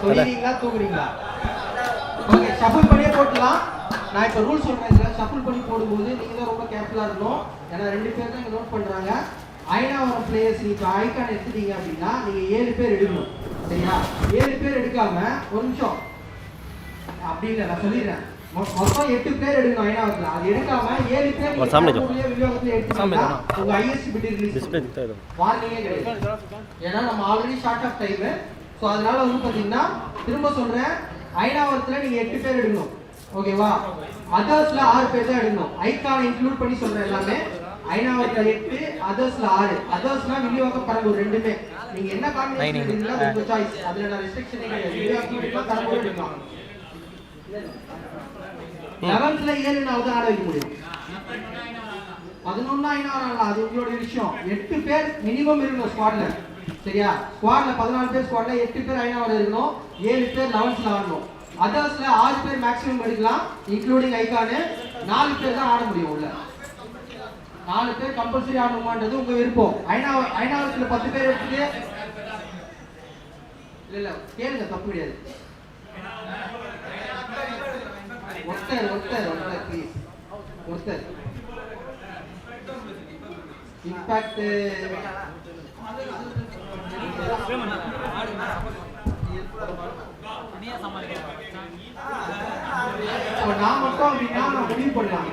சொல்லிடுறீங்களா தூங்குறீங்களா? Okay, shuffle பண்ணியே போட்டுலாம். நான் இப்போ ரூல் சொல்கிறேன். ஷஃபிள் பண்ணி போடும்போது நீங்கள் தான் ரொம்ப கேர்ஃபுல்லாக இருக்கணும். ஏன்னா 2 பேர் தான் இங்கே நோட் பண்ணுறாங்க. அயனாவரம் பிளேயர்ஸ் இப்போ ஐக்கான் எடுத்துட்டீங்க அப்படின்னா நீங்கள் 7 பேர் எடுக்கணும். சரியா? 7 பேர் எடுக்காம ஒரு நிமிஷம் அப்படி இல்லை, நான் சொல்லிடுறேன். மொத்தம் 8 பேர் எடுக்கணும் அயனாவரத்தில். அது எடுக்காம 7 பேர் விநியோகத்தில் எடுத்துட்டீங்கன்னா உங்கள் ஐஎஸ்சி பிட் ரிலீஸ் வார்னிங்கே கிடையாது. ஏன்னா நம்ம already short of time. So அதனால வந்து பார்த்தீங்கன்னா திரும்ப சொல்கிறேன், அயனாவரத்தில் நீங்கள் 8 பேர் எடுக்கணும். ஓகேவா? அதர்ஸ்ல 6 பேர் தான் எடுக்கணும். ஐக்கானை இன்க்ளூட் பண்ணி சொல்றேன் எல்லாமே. அயனாவரத்துல 8, அதர்ஸ்ல 6. அதர்ஸ்னா விநியோகம் பரம்பூர் ரெண்டுமே. நீங்க என்ன காம்பினேஷன் எடுத்தீங்களோ உங்க சாய்ஸ். அதுல நான் ரெஸ்ட்ரிக்ஷனே கிடையாது. விநியோகம் பரம்பூர் எடுக்கலாம். 11ல 7 நாவது ஆட வைக்க முடியும். 11 அயனாவரம் அது உங்களோட விஷயம். 8 பேர் மினிமம் இருக்கணும் ஸ்குவாட்ல. சரியா? ஸ்குவாட்ல 14 பேர் ஸ்குவாட்ல 8 பேர் அயனாவரம் இருக்கணும். 7 பேர் 11ல ஆடணும். அதர்ஸ்ல 6 பேர் மேக்ஸிமம் எடுக்கலாம் இன்க்ளூடிங் ஐகானு. 4 பேர் தான் ஆட முடியும். உள்ள 4 பேர் கம்பல்சரி ஆடணுமான்றது உங்க விருப்பம். ஐநாவரத்துல 10 பேர் எடுத்துட்டு இல்ல கேளுங்க, தப்பு கிடையாது. ஒருத்தர் ப்ளீஸ். ஒருத்தர் இம்பாக்ட் நான் மட்டும் அப்படின்னா நான் முடிவு பண்ணலாம்.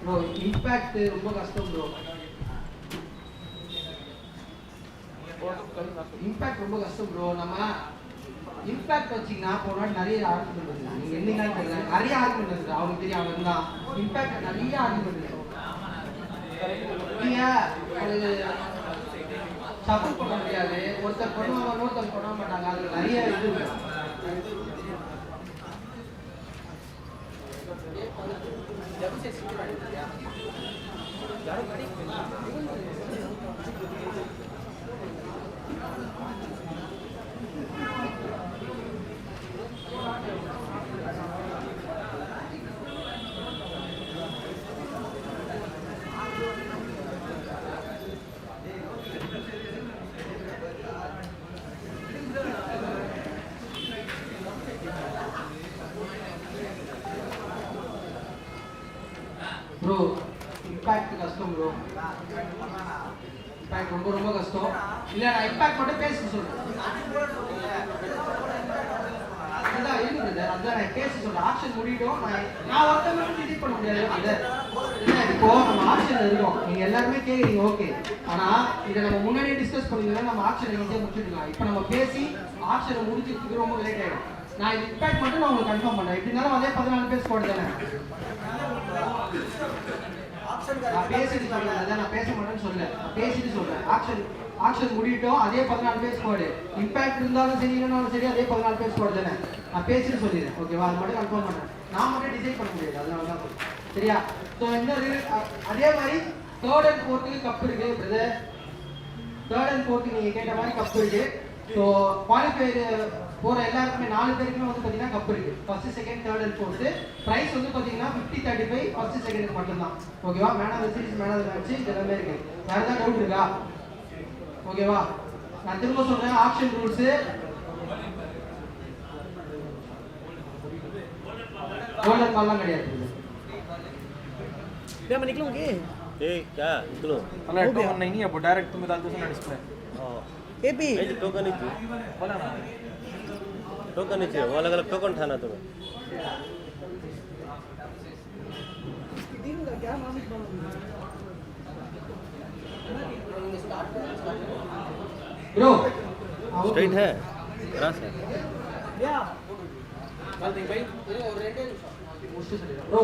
ப்ரோ இம்பாக்ட் ரொம்ப கஷ்டம் ப்ரோ. இம்பாக்ட் ரொம்ப கஷ்டம் ப்ரோ. நம்ம இம்பாக்ட் வச்சிங்கன்னா போன நிறைய ஆர்குமெண்ட் இருக்கு. நீங்க என்னன்னு தெரியல, நிறைய ஆர்குமெண்ட் இருக்கு. அவங்களுக்கு தெரியும் அவங்க தான் இம்பாக்ட் நிறைய ஆர்குமெண்ட் இருக்கு. நீங்க சப்போர்ட் பண்ண முடியாது. ஒருத்தர் பண்ணுவாங்க, இன்னொருத்தர் பண்ண மாட்டாங்க. அதுல நிறைய இது இருக்கு. ப்ரோ இம்பாக்ட் கஷ்டம் ப்ரோ. இம்பாக்ட் ரொம்ப ரொம்ப கஷ்டம். இல்லை நான் இம்பாக்ட் மட்டும் பேச சொல்கிறேன். அதுதான் இருக்குது. அதுதான் நான் பேச சொல்கிறேன். ஆப்ஷன் முடிட்டோம். நான் ஒருத்தர் மட்டும் டிசைட் பண்ண முடியாது. அது இல்லை, இப்போ நம்ம ஆப்ஷன் இருக்கோம். நீங்கள் எல்லாருமே கேட்குறீங்க, ஓகே. ஆனால் இதை நம்ம முன்னாடியே டிஸ்கஸ் பண்ணிங்கன்னா நம்ம ஆப்ஷனை ஈஸியாக முடிச்சுக்கலாம். இப்போ நம்ம பேசி ஆப்ஷனை முடிச்சுட்டு ரொம்ப லேட் ஆகிடும். நான் இது இம்பாக்ட் மட்டும் நான் உங்களுக்கு கன்ஃபார்ம் பண்ணுறேன். எப்படினாலும் அதே 14 பேர் ஸ்குவாட் தானே. நான் பேசிட்டு சொல்றேன். அதான் நான் பேச மாட்டேன்னு சொல்ல, பேசிட்டு சொல்றேன். ஆக்ஷன் முடிட்டோம். அதே 14 பேர் ஸ்குவாடு. இம்பாக்ட் இருந்தாலும் சரி இல்லைனாலும் சரி அதே 14 பேர் ஸ்குவாடு தானே. நான் பேசிட்டு சொல்லிடுறேன். ஓகேவா? அது மட்டும் கன்ஃபார்ம் பண்ணுறேன். நான் மட்டும் டிசைட் பண்ண முடியாது. அதனால தான் சரியா? ஸோ இன்னொரு அதே மாதிரி 3rd and 4th கப் இருக்கு பிரதர். 3rd and 4th நீங்கள் கேட்ட மாதிரி கப் இருக்கு. ஸோ குவாலிஃபயர் போகிற எல்லாருக்குமே 4 பேருக்குமே வந்து பார்த்தீங்கன்னா கப் இருக்கு. 1st, 2nd, 3rd and 4th. Price வந்து பார்த்தீங்கன்னா 50-35 1st, 2nd மட்டும்தான். ஓகேவா? Man of the series, man of the match இது எல்லாமே இருக்கு. வேற ஏதாவது டவுட் இருக்கா? ஓகேவா? நான் திரும்ப சொல்றேன். ஆப்ஷன் ரூல்ஸ் கோல்டன் பால்லாம் கிடையாது. क्या मैं निकलूंगी? ए क्या निकलो? अरे टोकन नहीं है, वो डायरेक्ट तुम्हें डाल दो ना डिस्प्ले. हां एपी ए टोकन नहीं थी बोला ना, टोकन नहीं थी. वो अलग अलग टोकन था ना तुम्हें. दिन का क्या नाम है? ब्रो स्ट्रेट है क्रॉस है ப்ரோ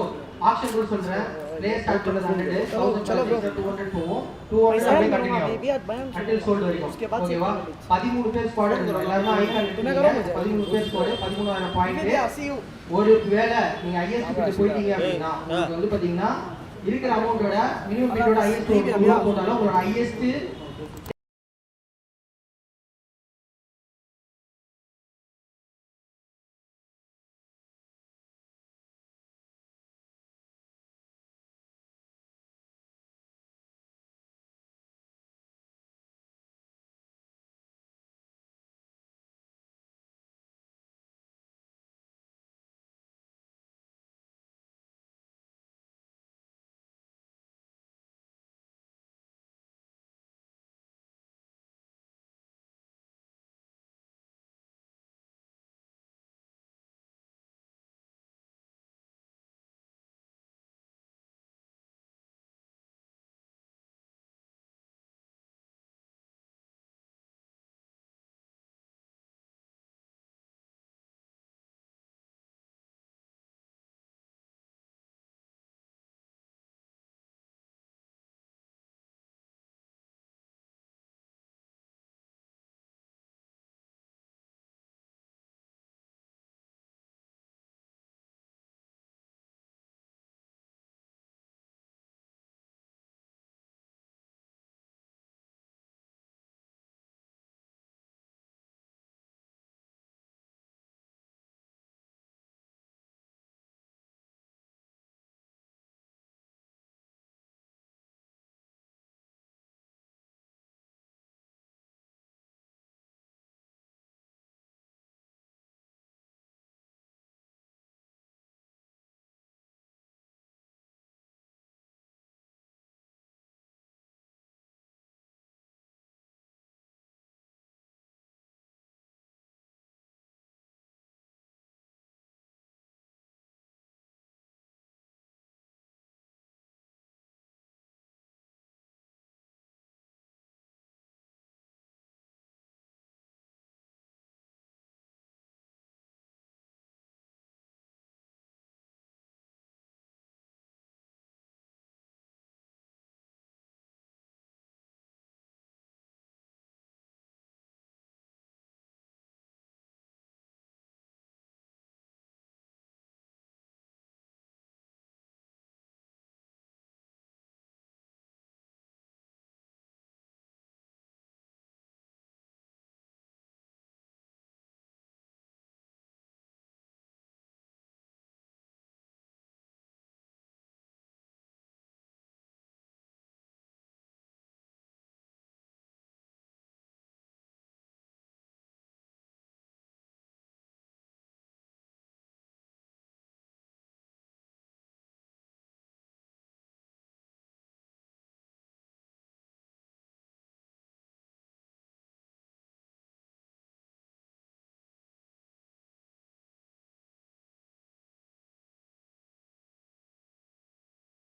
ஆக்ஷன் ரூல் சொல்றேன். பிளே ஸ்டார்ட் பண்ணது 100 चलो bro. 200 போவோம். 200 साइन அப்படியே करूंगा கண்டினியூ मैं भी आज बयान until sold வரைக்கும். उसके बाद ஓகேவா? 13 பேர் ஸ்குவாட் எடுத்துறோம். எல்லாரும் ஐகான் तुम्हें करो मुझे 13 பேர் ஸ்குவாட் 13000 பாயிண்ட். सी यू ஒரு வேளை நீங்க ஐஎஸ்டி கிட்ட போயிட்டீங்க அப்படின்னா உங்களுக்கு வந்து பாத்தீங்கன்னா இருக்கிற அமௌண்டோட மினிமம் பிட்டோட ஐஎஸ்டி போட்டாலும் உங்களோட IST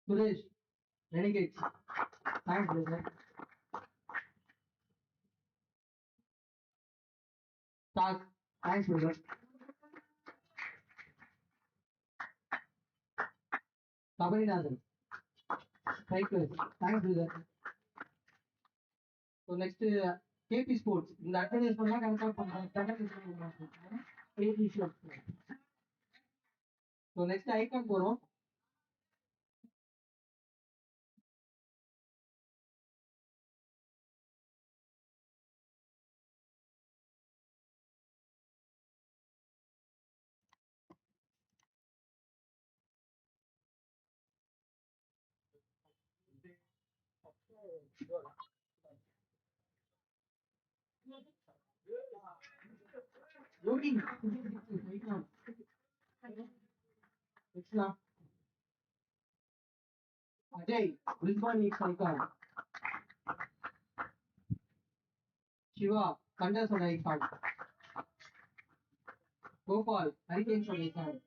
Suresh renegade thanks brother டாக் தேங்க்ஸ் பிரதர் கபரிநாதன் cycle thanks brother so next KB sports இந்த அட்வர்டைஸ்மெண்ட்லாம் கரெக்டாக பண்ணுறாங்க KB sports so next icon போகிறோம் யோகி அஜய் பிரிஸ்பான் லீக்ஸ் ஐகான் சிவா கண்டர்ஸோட ஐகான் கோபால் ஹரிகேன்ஸோட ஐகான்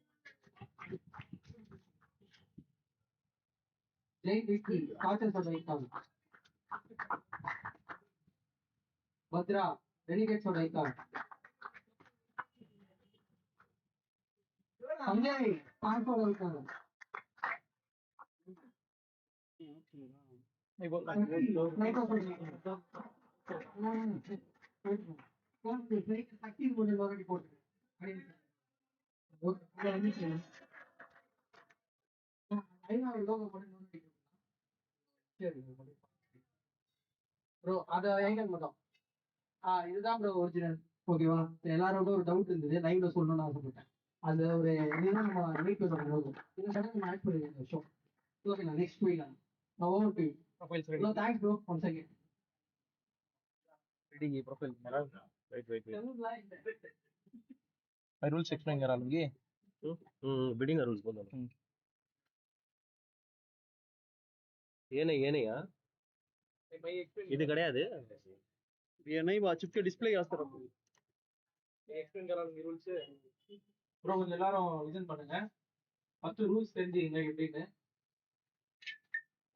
ஜெய் விக்கி ஸ்காச்சர்ஸோட ஐகான் பத்ரா ரெனிகேட்ஸோட ஐகான் சஞ்சய் பார்க்கோட ஐகான் சக்தி போட்டு லோகடி போட்டு ப்ரோ அது எங்க மட்டும் இதுதான் ப்ரோ ஒரிஜினல் ஓகேவா எல்லாரோட ஒரு டவுட் இருந்தது லைவ்ல சொல்லணும்னு ஆசைப்பட்டேன் அது ஒரு இதுதான் நம்ம மீட் பண்ணும்போது இந்த சடங்கு நம்ம ஆட் பண்ணிருக்கோம் ஷோ ஓகேண்ணா நெக்ஸ்ட் போயிடலாம் நான் over to Profiles bro thanks bro one second ready profile wait I rules explain करा लूंगी bidding rules बोलो ಏನೆಯಾ ಇದು கிடையாது ये नहीं बात चिप के डिस्प्ले याद करो एक्सप्लेन करा लूंगी रूल्स ப்ரோ கொஞ்சம் எல்லாரும் லிசன் பண்ணுங்க 10 ரூல்ஸ் தெரிஞ்சுங்க எப்படின்னு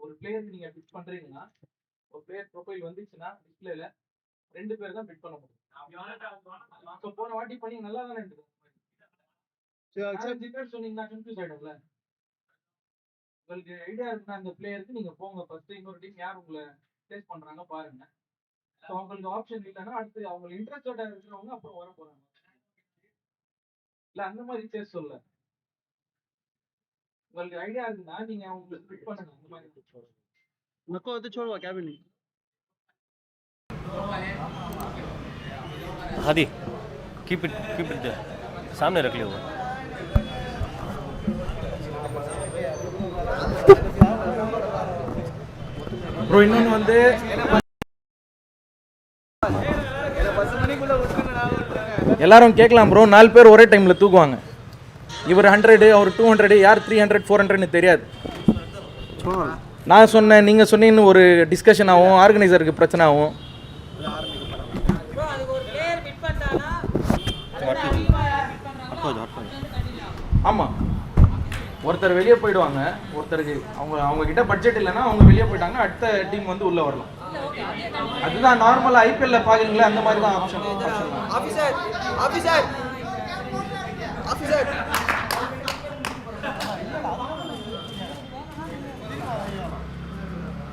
ஒரு பிளேயர் நீங்க பிக் பண்றீங்கன்னா ஒரு பிளேயர் ப்ரொஃபைல் வந்துச்சுன்னா டிஸ்ப்ளேல ரெண்டு பேர் தான் பிட் பண்ண முடியும் சோ போன வாட்டி பண்ணி நல்லா தானே இருந்தது சரி பேர் சொன்னீங்கன்னா கன்ஃபியூஸ் ஆயிடும்ல உங்களுக்கு ஐடியா இருக்குன்னா அந்த பிளேயருக்கு நீங்க போங்க ஃபர்ஸ்ட் இன்னொரு டீம் யார் உங்களை பிளேஸ் பண்றாங்க பாருங்க சோ உங்களுக்கு ஆப்ஷன் இல்லைன்னா அடுத்து அவங்க இன்ட்ரெஸ்டோட இருக்கிறவங்க அப்புறம் வர போறாங்க இல்ல அந்த மாதிரி சேஸ் சொல்ல உங்களுக்கு ஐடியா இருக்குன்னா நீங்க அவங்களுக்கு பிட் பண்ணுங்க அந்த மாதிரி नको तो छोड़वा क्या भी नहीं हादी कीप इट सामने रख लियो ப்ரோ இன்னொன்று வந்து எல்லாரும் கேட்கலாம் ப்ரோ 4 பேர் ஒரே டைமில் தூக்குவாங்க இவர் 100 அவர் 200 யார் 300 400ன்னு தெரியாது நான் சொன்னேன் நீங்கள் சொன்னீங்கன்னு ஒரு டிஸ்கஷன் ஆகும் ஆர்கனைசருக்கு பிரச்சனை ஆகும் ஆமாம் ஒருத்தர் வெளியே போயிடுவாங்க ஒருத்தருக்கு அவங்க கிட்ட பட்ஜெட் இல்லைன்னா அவங்க வெளியே போயிட்டாங்க அடுத்த டீம் வந்து உள்ளே வரலாம் அதுதான் நார்மலாக ஐபிஎல்ல பார்க்குறீங்களா அந்த மாதிரி தான் ஆப்ஷன்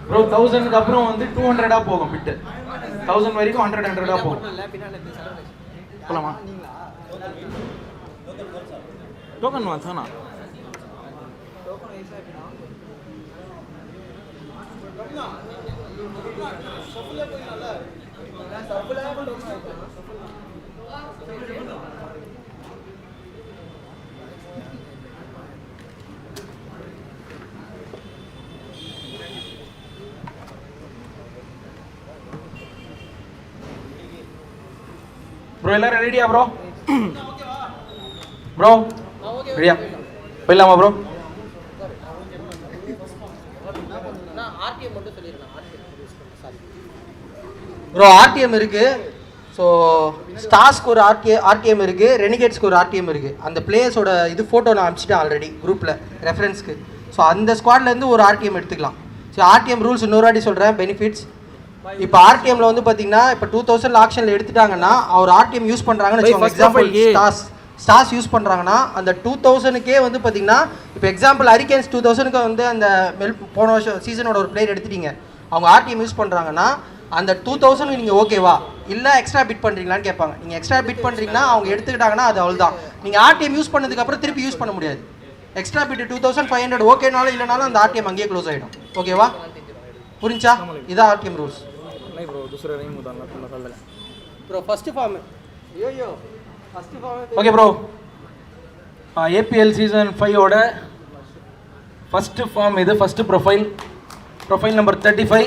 ப்ரோ 1000க்கு அப்புறம் வந்து 200 போகும் பிட்டு 1000 வரைக்கும் 100 போகும் போலாமா டோக்கன் வாங்க ப்ரோ எல்லாரும் ரெடியா ப்ரோ ப்ரோ ரெடியா போயிடலாமா ப்ரோ ப்ரோ ஆர்டிஎம் இருக்கு ஸோ ஸ்டார்ஸ்க்கு ஒரு ஆர்டிஎம் இருக்கு ரெனிகேட்ஸ்க்கு ஒரு ஆர்டிஎம் இருக்கு அந்த பிளேயர்ஸோட இது ஃபோட்டோ நான் அனுப்பிச்சிட்டேன் ஆல்ரெடி குரூப்பில் ரெஃபரன்ஸ்க்கு ஸோ அந்த ஸ்குவாட்லேருந்து ஒரு ஆர்டிஎம் எடுத்துக்கலாம் ஸோ ஆர்டிஎம் ரூல்ஸ் இன்னொரு வாட்டி சொல்கிறேன் பெனிஃபிட்ஸ் இப்போ ஆர்டிஎம்ல வந்து பார்த்தீங்கன்னா இப்போ 2000 ஆக்ஷனில் எடுத்துட்டாங்கன்னா அவர் ஆர்டிஎம் யூஸ் பண்ணுறாங்கன்னு எக்ஸாம்பிள் ஸ்டார்ஸ் யூஸ் பண்ணுறாங்கன்னா அந்த 2000க்கே வந்து பார்த்தீங்கன்னா இப்போ எக்ஸாம்பிள் ஹரிகேன்ஸ் 2000க்கு வந்து அந்த போன வருஷம் சீசனோட ஒரு பிளேயர் எடுத்துட்டீங்க அவங்க ஆர்டிஎம் யூஸ் பண்ணுறாங்கன்னா அந்த 2000 நீங்கள் ஓகேவா இல்லை எக்ஸ்ட்ரா பிட் பண்ணுறீங்களான்னு கேட்பாங்க நீங்கள் எக்ஸ்ட்ரா பிட் பண்ணுறீங்கன்னா அவங்க எடுத்துக்கிட்டாங்கன்னா அது அவ்வளோதான் நீங்கள் ஆர்டிஎம் யூஸ் பண்ணதுக்கப்புறம் திருப்பி யூஸ் பண்ண முடியாது எக்ஸ்ட்ரா பிட் 2500 ஓகேனாலும் இல்லைனாலும் அந்த ஆர்டிஎம் அங்கேயே க்ளோஸ் ஆகிடும் ஓகேவா புரிஞ்சா இதான் ஆர்டிஎம் ரூல்ஸ் नहीं ब्रो दूसरा नहीं मुदाना तुम निकाल ले bro first form yo first form okay bro APL season 5 ஓட ஃபர்ஸ்ட் ஃபார்ம் இது first profile number 35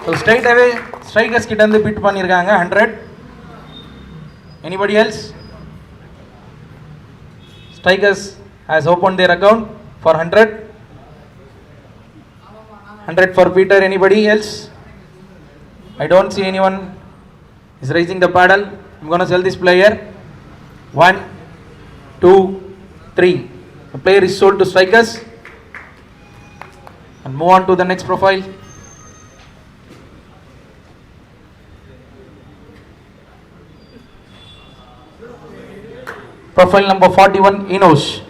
so straight away strikers கிட்ட இருந்து பிட் பண்ணிருக்காங்க 100 anybody else strikers has opened their account for 100 for Peter. Anybody else? I don't see anyone is raising the paddle. I'm going to sell this player. 1, 2, 3. The player is sold to strikers. And move on to the next profile. Profile number 41, Enosh.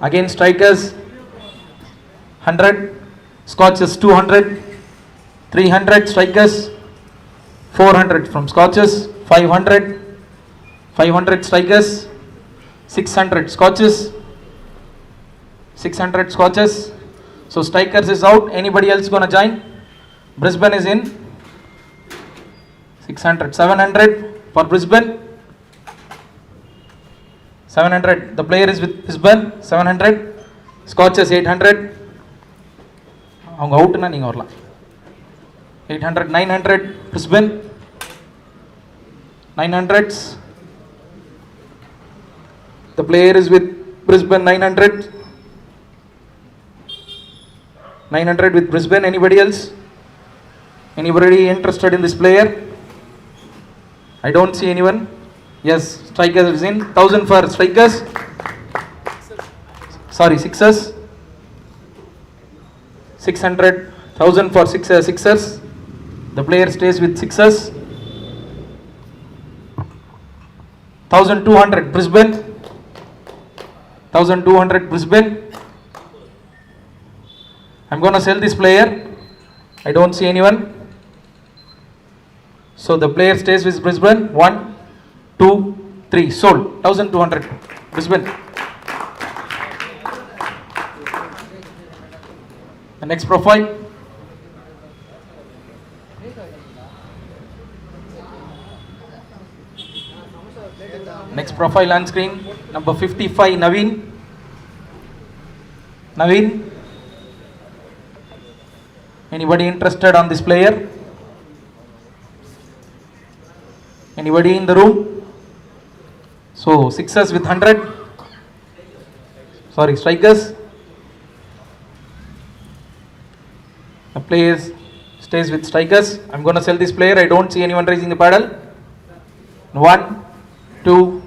Again, strikers 100, Scotches 200, 300 strikers, 400 from Scotches, 500, 500 strikers, 600 Scotches, 600 Scotches. So strikers is out. Anybody else gonna join? Brisbane is in. 600, 700 for Brisbane. 700. The player is with Brisbane. 700. Scotches 800. அவங்க அவுட்னா நீங்க வரலாம். 800, 900 Brisbane. 900s. The player is with Brisbane. 900. 900 with Brisbane. Anybody else? Anybody interested in this player? I don't see anyone. Yes, strikers is in. 1000 for strikers. Sorry, sixers. 600, 1000 for sixers. The player stays with sixers. 1200 Brisbane. 1200 Brisbane. I'm gonna sell this player. I don't see anyone. So the player stays with Brisbane. 1, 2, 3. Sold. 1200 Brisbane. The next profile. Next profile on screen. Number 55, Naveen. Naveen. Anybody interested on this player? Anybody in the room? So sixers with 100. Sorry, strikers. The player stays with strikers. I'm going to sell this player. I don't see anyone raising the paddle. 1, 2,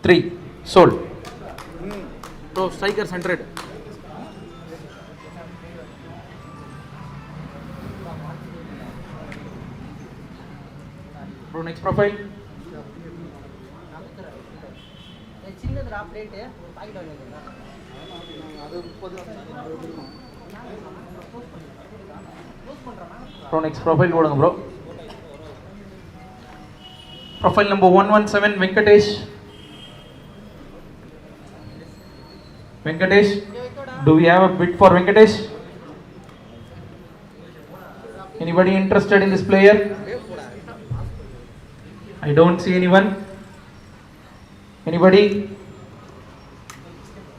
3. Sold. So strikers 100. Bro, next profile. Bro, next profile போடுங்க bro. Profile number 117, Venkatesh. Venkatesh, do we have a bid for Venkatesh? Anybody interested in this player? I don't see anyone. Anybody?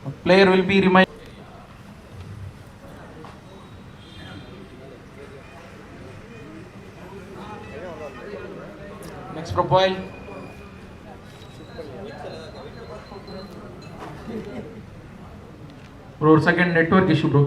A player will be reminded. Next profile. Bro, second network issue, bro.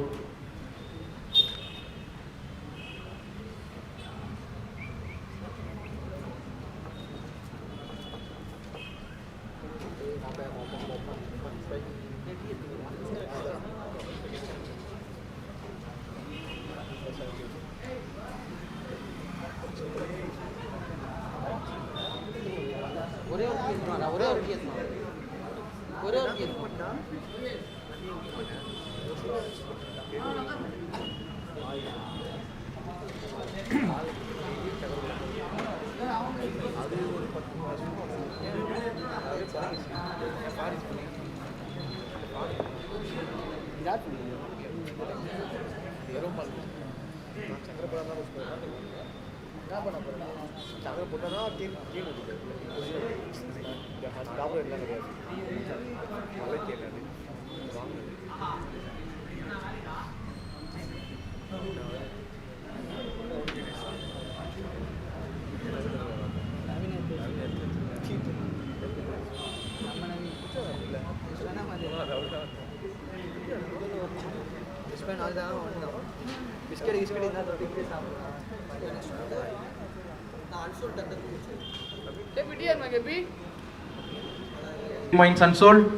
Mines unsold.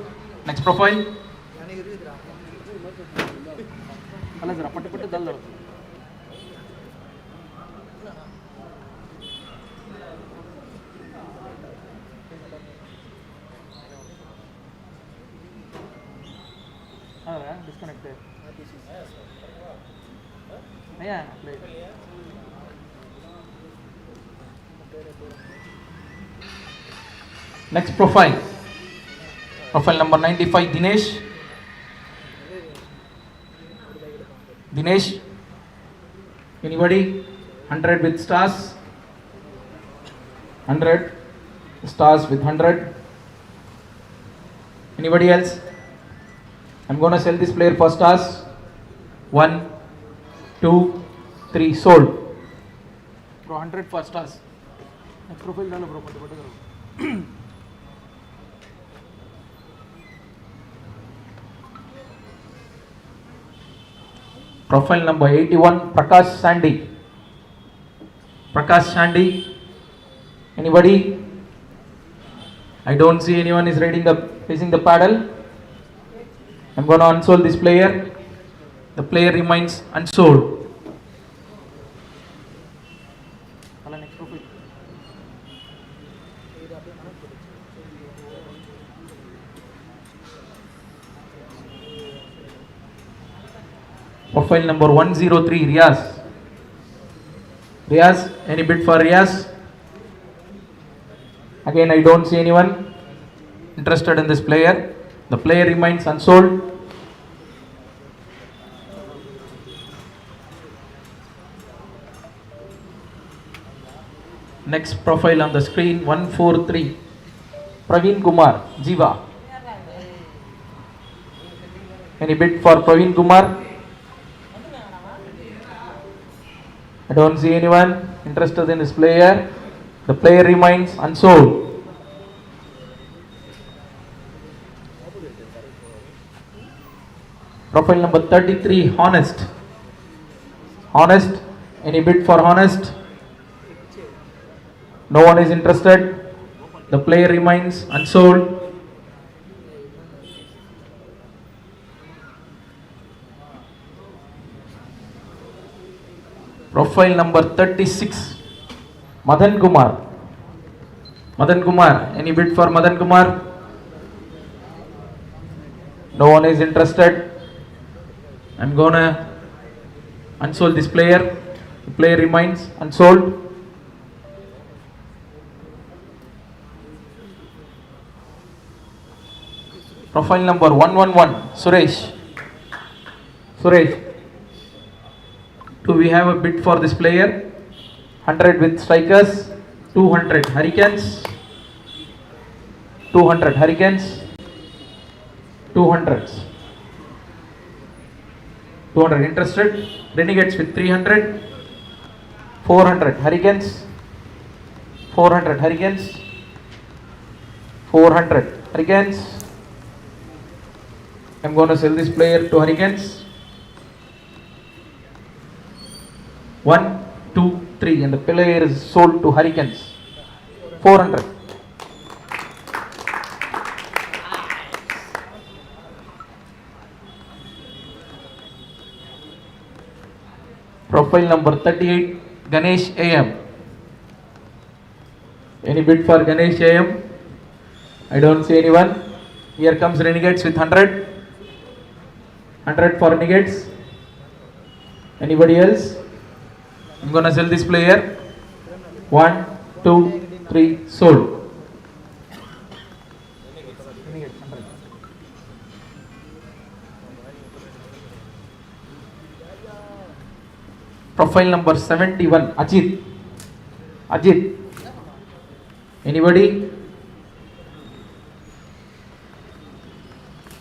Next profile. disconnected. Yeah, play. Next profile. Profile number 95, Dinesh. Dinesh. Anybody? 100 with stars. 100. Stars with 100. Anybody else? I'm gonna sell this player for stars. 1, 2, 3, sold. Bro, 100 for stars. Profile डालो bro, पटे पटे करो. Profile number 81, Prakash Sandy. Prakash Sandy. Anybody? I don't see anyone is facing the paddle. I'm gonna unsold this player. The player remains unsold. Next profile. Profile number 103, Riaz. Riaz, any bid for Riaz? Again, I don't see anyone interested in this player. The player remains unsold. Next profile on the screen, 143, Praveen Kumar, Jiva. Any bid for Praveen Kumar? I don't see anyone interested in this player. The player remains unsold. Profile number 33, Honest. Honest, any bid for Honest? No one is interested. The player remains unsold. Profile number 36, Madan Kumar. Madan Kumar, any bid for Madan Kumar? No one is interested. I'm gonna unsold this player. The player remains unsold. Profile number 111, Suresh. Suresh, do we have a bid for this player? 100 with strikers, 200 Hurricanes, 200 Hurricanes, 200s, 200 interested. Renegades with 300, 400 Hurricanes, 400 Hurricanes, 400 Hurricanes. I'm going to sell this player to Hurricanes. 1, 2, 3, and the player is sold to Hurricanes. 400. Profile number 38, Ganesh AM. Any bid for Ganesh AM? I don't see anyone. Here comes Renegades with 100. 100 for Renegades. Anybody else? I'm gonna sell this player. 1, 2, 3, sold. Profile number 71, Ajit. Ajit. Anybody?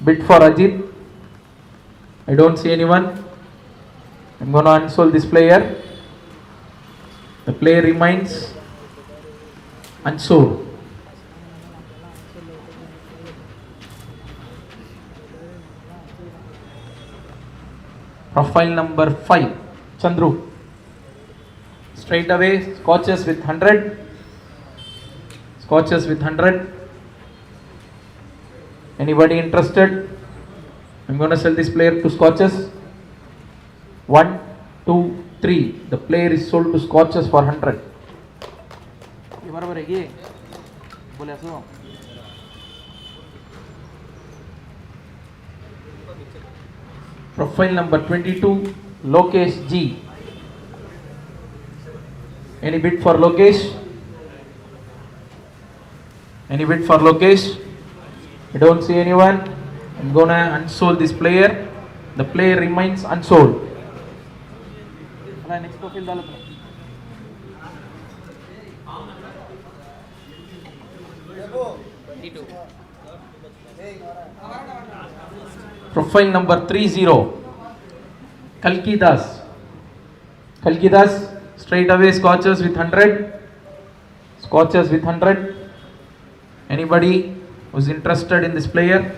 Bid for Ajit. I don't see anyone. I'm gonna unsold this player. The player remains unsold. Profile number 5, Chandru. Straight away, Scotches with 100. Scotches with 100. Anybody interested? I'm going to sell this player to Scotches. 1, 2, 3. The player is sold to Scotches for 100. Profile number 22, Lokesh G. Any bid for Lokesh? Any bid for Lokesh? I don't see anyone. I'm gonna unsold this player. The player remains unsold. Next profile डालो तो. Profile number 30, Kalki Das. Kalki Das, straight away scotches with 100. Scotches with 100. Anybody who's interested in this player?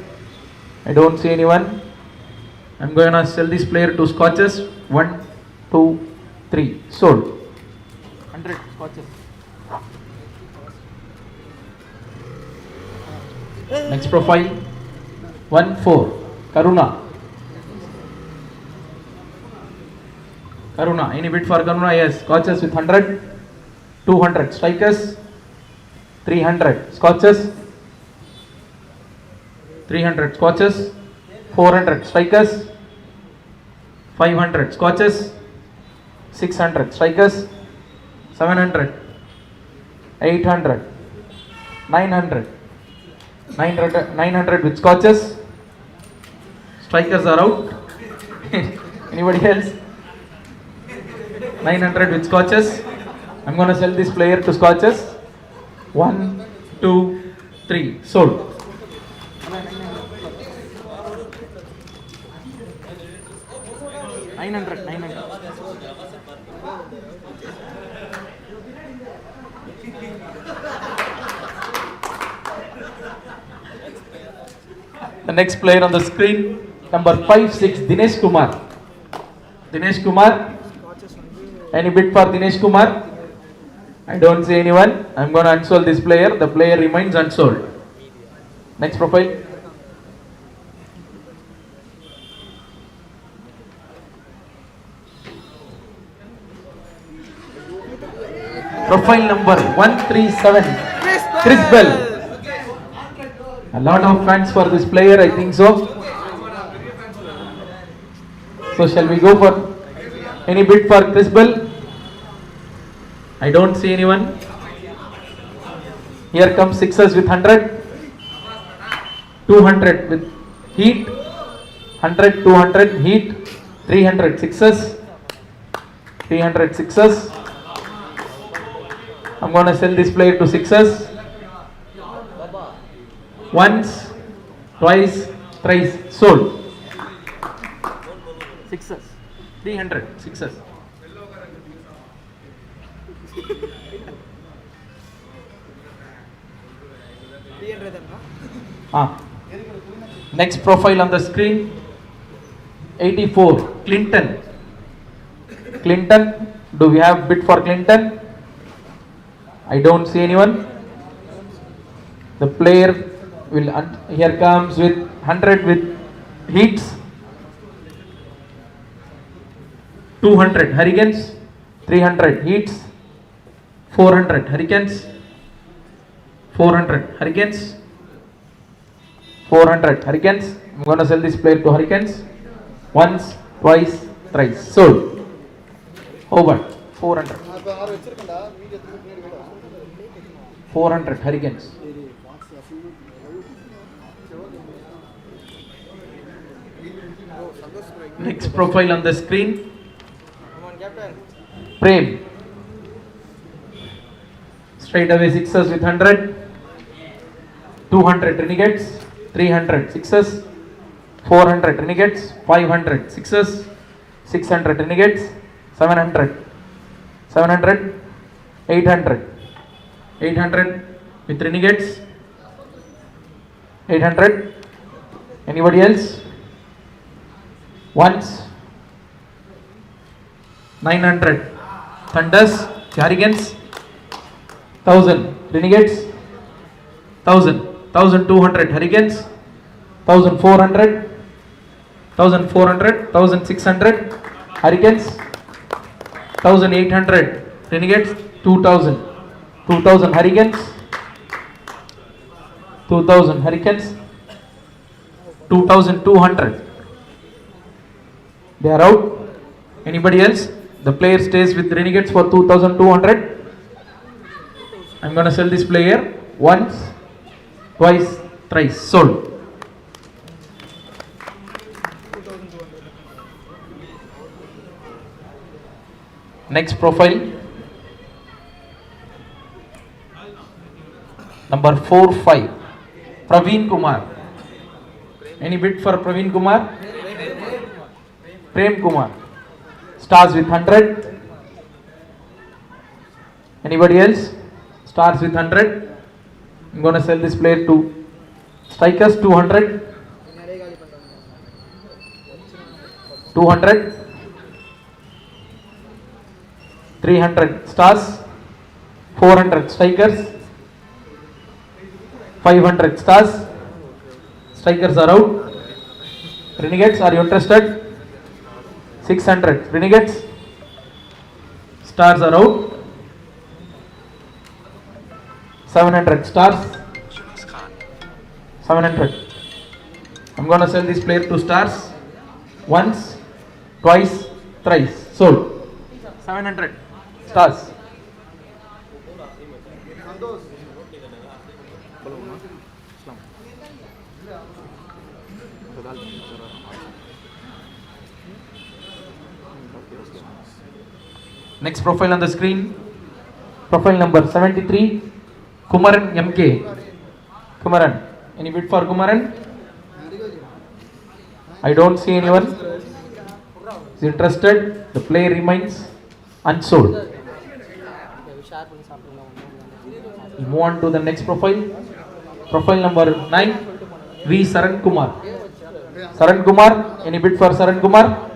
I don't see anyone. I'm going to sell this player to scotches. 1, 2, 3. Sold. 100 scotches. Next profile. 1, 4. Karuna. Karuna. Any bid for Karuna? Yes. Scotches with 100. 200. Strikers. 300. Scotches. 300. Scotches. 400. Strikers. 500. Scotches. 600. Strikers. 700. 800. 900. 900 with scotches. Strikers are out. Anybody else? 900 with scotches. I'm going to sell this player to scotches. 1, 2, 3. Sold. The next player on the screen, number 5-6, Dinesh Kumar. Dinesh Kumar. Any bid for Dinesh Kumar? I don't see anyone. I'm going to unsold this player. The player remains unsold. Next profile. Profile number 137, Chris Bell. A lot of fans for this player, I think so. So shall we go for any bid for Chris Bell? I don't see anyone. Here comes sixers with 100, 200 with heat, 100, 200 heat, 300 sixers, 300 sixers. I'm going to sell this player to sixers. Once, twice, thrice, sold. Sixers, 300 sixers. Next profile on the screen, 84, Clinton. Clinton, do we have bid for Clinton? I don't see anyone. The player will, here comes with 100 with heats, 200 Hurricanes, 300 heats, 400 Hurricanes, 400 Hurricanes, 400 Hurricanes. I'm going to sell this player to Hurricanes. Once, twice, thrice. Sold. Over. 400. 400 Hurricanes. Next profile on the screen. Prem. Straight away sixers with 100, 200 Renegades, 300 sixers, 400 Renegades, 500 sixers, 600 Renegades, 700, 700, 800, 800 with Renegades, 800. Anybody else? Once, 900 Thunders, Hurricanes, 1000 Renegades, 1000, 1200 Hurricanes, 1400, 1400, 1600 Hurricanes, 1800 Renegades, 2000, 2000 Hurricanes, 2000 Hurricanes, 2200, They are out. Anybody else? The player stays with Renegades for 2200. I'm gonna sell this player once, twice, thrice. Sold. Next profile. Number 45. Praveen Kumar. Any bid for Praveen Kumar? Prem Kumar. Stars with 100. Anybody else? Stars with 100. I'm gonna sell this player to strikers 200. 200. 300 stars. 400 strikers. 500 stars. Strikers are out. Renegades, are you interested? 600 Renegades. Stars are out. 700 stars. 700. I'm gonna sell this player to stars once, twice, thrice. Sold. 700 stars. Next profile on the screen, profile number 73, Kumaran MK. Kumaran, any bid for Kumaran? I don't see anyone is interested. The player remains unsold. We move on to the next profile, profile number 9, V Saran Kumar. Saran Kumar, any bid for Saran Kumar?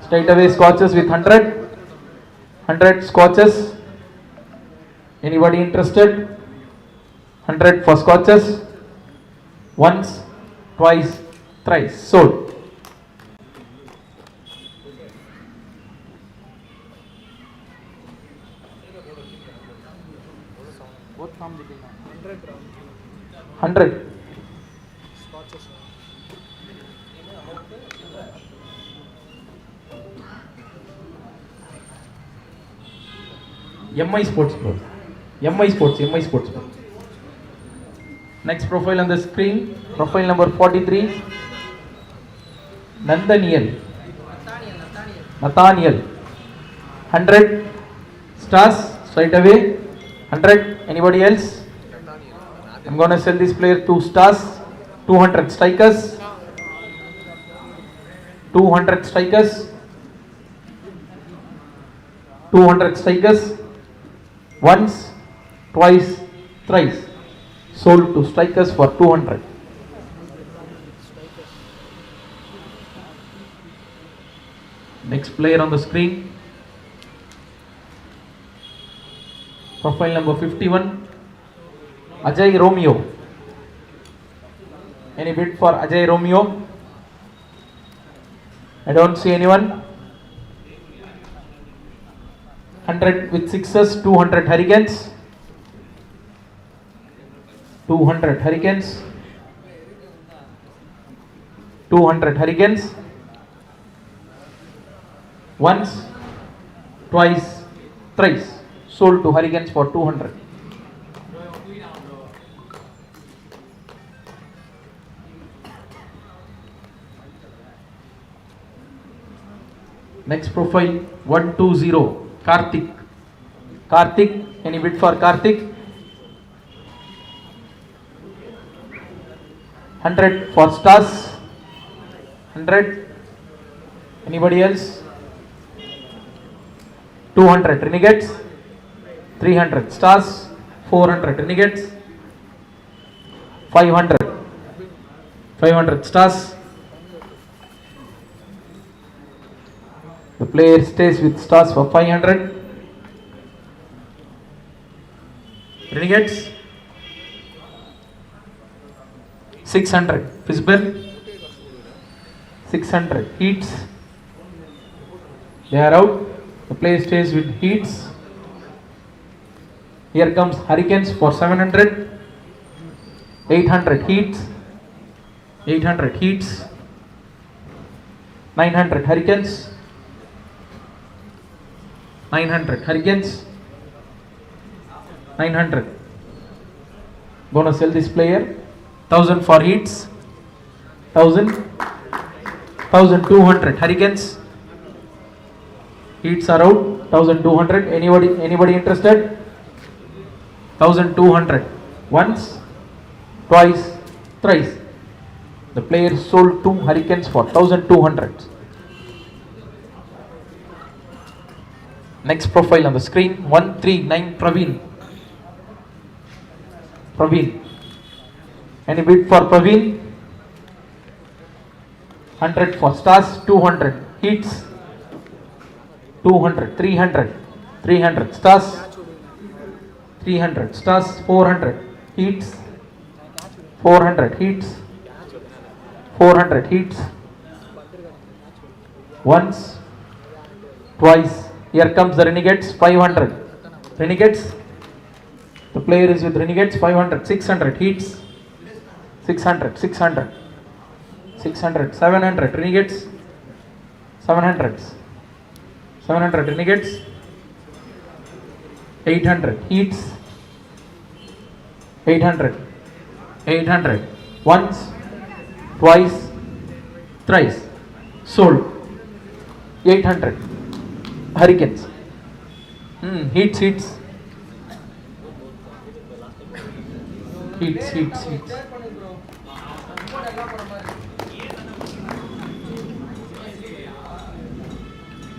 Straight away scotches with 100. 100 scotches. Anybody interested? 100 for scotches. Once, twice, thrice. Sold. What from the 100. MI Sports Pro. MI Sports Pro. Next profile on the screen, profile number 43, Nathaniel. 100 stars straight away. 100. Anybody else? I'm gonna sell this player 2 stars. 200 strikers. 200 strikers. 200 strikers. Once, twice, thrice. Sold to strikers for 200. Next player on the screen, profile number 51, Ajay Romeo. Any bid for Ajay Romeo? I don't see anyone. 100 with sixes, 200 Hurricanes. 200 Hurricanes. 200 Hurricanes. Once, twice, thrice. Sold to Hurricanes for 200. Next profile 120, Karthik. Karthik, any bid for Karthik? 100 for stars. 100. Anybody else? 200 Renegades. 300 stars. 400 Renegades. 500. 500 stars. The player stays with stars for 500. Renegades. 600 Fishburne. 600 Heats. They are out. The player stays with Heats. Here comes Hurricanes for 700. 800 Heats. 800 Heats. 900 Hurricanes. 900 Hurricanes. 900. Gonna sell this player. 1000 for Heats. 1000. 1200 Hurricanes. Heats are out. 1200. Anybody interested? 1200. Once, twice, thrice. The player sold 2 Hurricanes for 1200. Next profile on the screen, 139 Praveen. Praveen. Any bid for Praveen? 100 for Stars, 200 Heats, 200, 300, 300 Stars, 300 Stars, 400 Heats, 400 Heats, 400 Heats. Once, twice. Here comes the Renegades, 500. Renegades. The player is with Renegades, 500, 600 Heats, 600, 600, 600, 700 Renegades, 700, 700 Renegades, 800 Heats, 800, 800. Once, twice, thrice. Sold. 800 Hurricanes. Heats. Heats.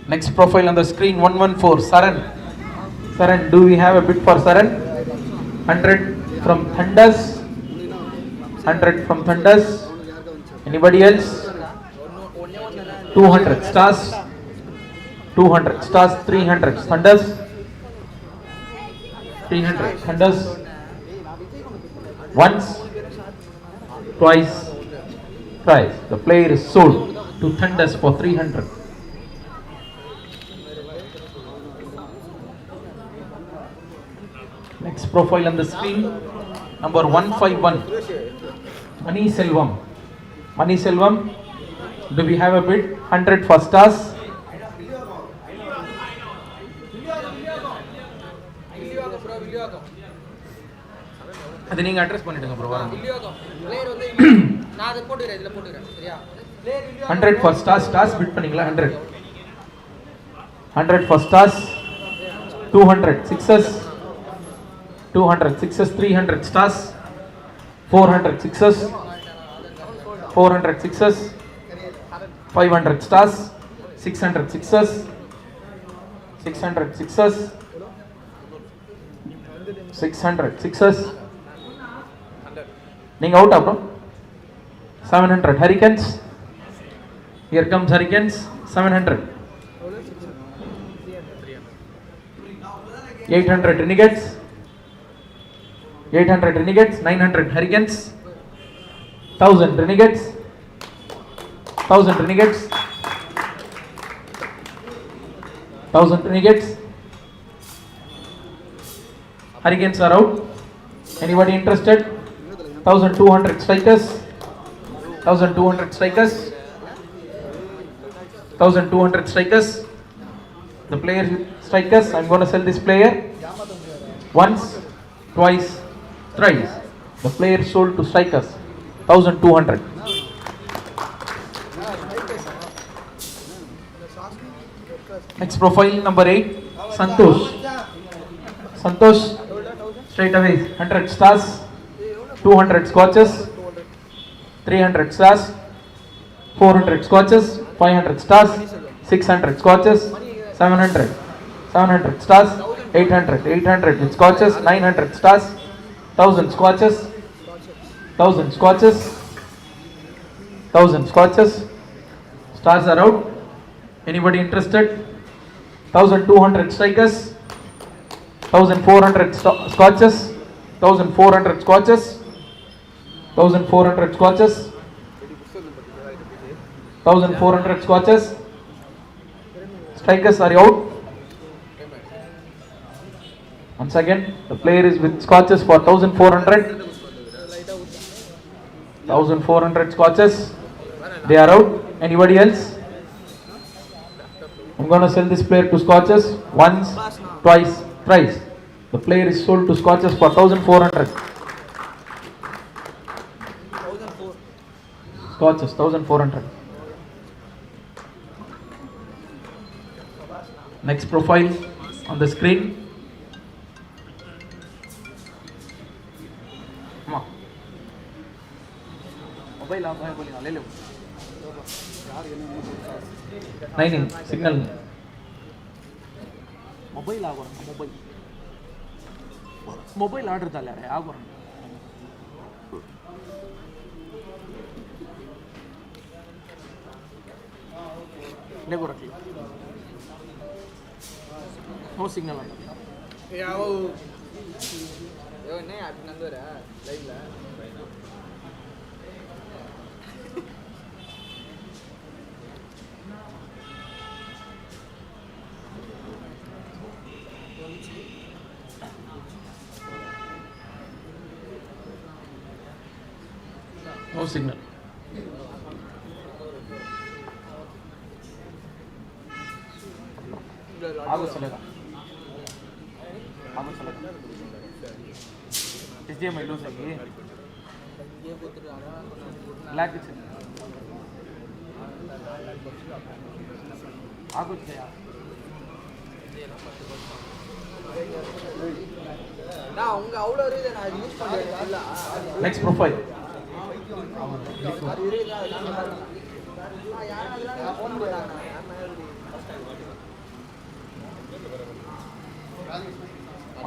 Next profile on the screen, 114 Saran. Saran, do we have a bid for Saran? 100 from Thunders. 100 from Thunders. Anybody else? 200 Stars. 200 Stars, 300 Thunders. 300 Thunders. Once, twice, thrice. The player is sold to Thunders for 300. Next profile on the screen, number 151, Mani Selvam. Mani Selvam, do we have a bid? 100 for Stars. அது நீங்க address பண்ணிடுங்க bro. 100 for Stars. Stars bid பண்ணீங்களா? 100. 100 for Stars. 200 Sixers. 200 Sixers, 300 Stars. 400 Sixers. 400 Sixers. 500 Stars. 600 Sixers. 600 Sixers. 600 Sixers. Ning out bro. 700 Hurricanes. Here comes Hurricanes. 700. 800 Renegades. 800 Renegades. 900 Hurricanes. 1000 Renegades. 1000 Renegades. 1000 Renegades. Hurricanes are out. Anybody interested? 1200 Strikers. 1200 Strikers. 1200 Strikers. The player with Strikers. I'm going to sell this player. Once, twice, thrice. The player sold to Strikers. 1200. Next profile, number 8, Santosh. Santosh, straight away, 100 Stars, 200 Scotches, 300 Stars, 400 Scotches, 500 Stars, 600 Scotches, 700, 700 Stars, 800 with Scotches, 900 Stars, 1000 Scotches, 1000 Scotches, 1000 Scotches. Stars are out. Anybody interested? 1200 Strikers. 1400 Scotches. 1400 Scotches. 1400 Scotches. 1400 Scotches. Strikers are out. Once again, the player is with Scotches for 1400. 1400 Scotches. They are out. Anybody else? I'm gonna sell this player to Scotches once, twice, thrice. The player is sold to Scotches for 1,400. Scotches 1,400. Next profile on the screen. Come on. Mobile आप है बोलेगा ले लो. 9 signal. Mobile ಆಗೋಣ mobile order ತಲ್ಲಾರೆ ಆಗೋಣ. लेगो रख लो. No signal आता याओ यो नहीं आप नंदोरा लाइव ला नो सिग्नल. आगो चलेगा HDMI लूज है ये लैग चल आगो चलेगा ना उंगा अवलो रही है ना यूज பண்ணல नेक्स्ट प्रोफाइल फोन பண்ணாங்க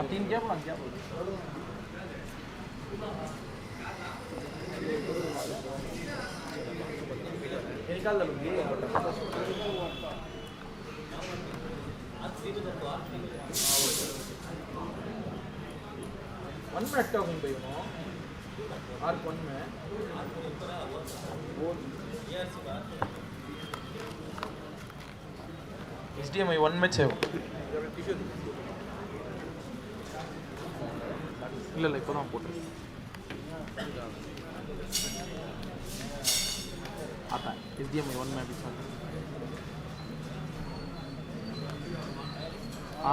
तीन क्या बोला क्या बोला निकाल लोगे 1 मिनट का घूम गई हो और 1 में HDMI 1 में है இல்ல இல்ல இப்போதான் போட்டேன். आता है HDMI 1 में भी चल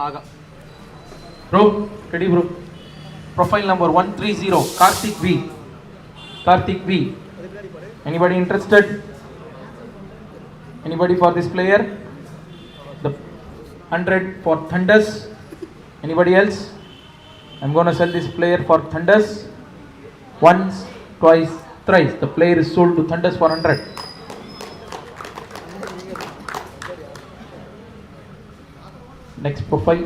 आगा bro ready bro. Profile number 130 Karthik V. Anybody interested? Anybody for this player? The 100 for Thunders. Anybody else? I'm gonna sell this player for Thunders once, twice, thrice. The player is sold to Thunders for 100. Next profile.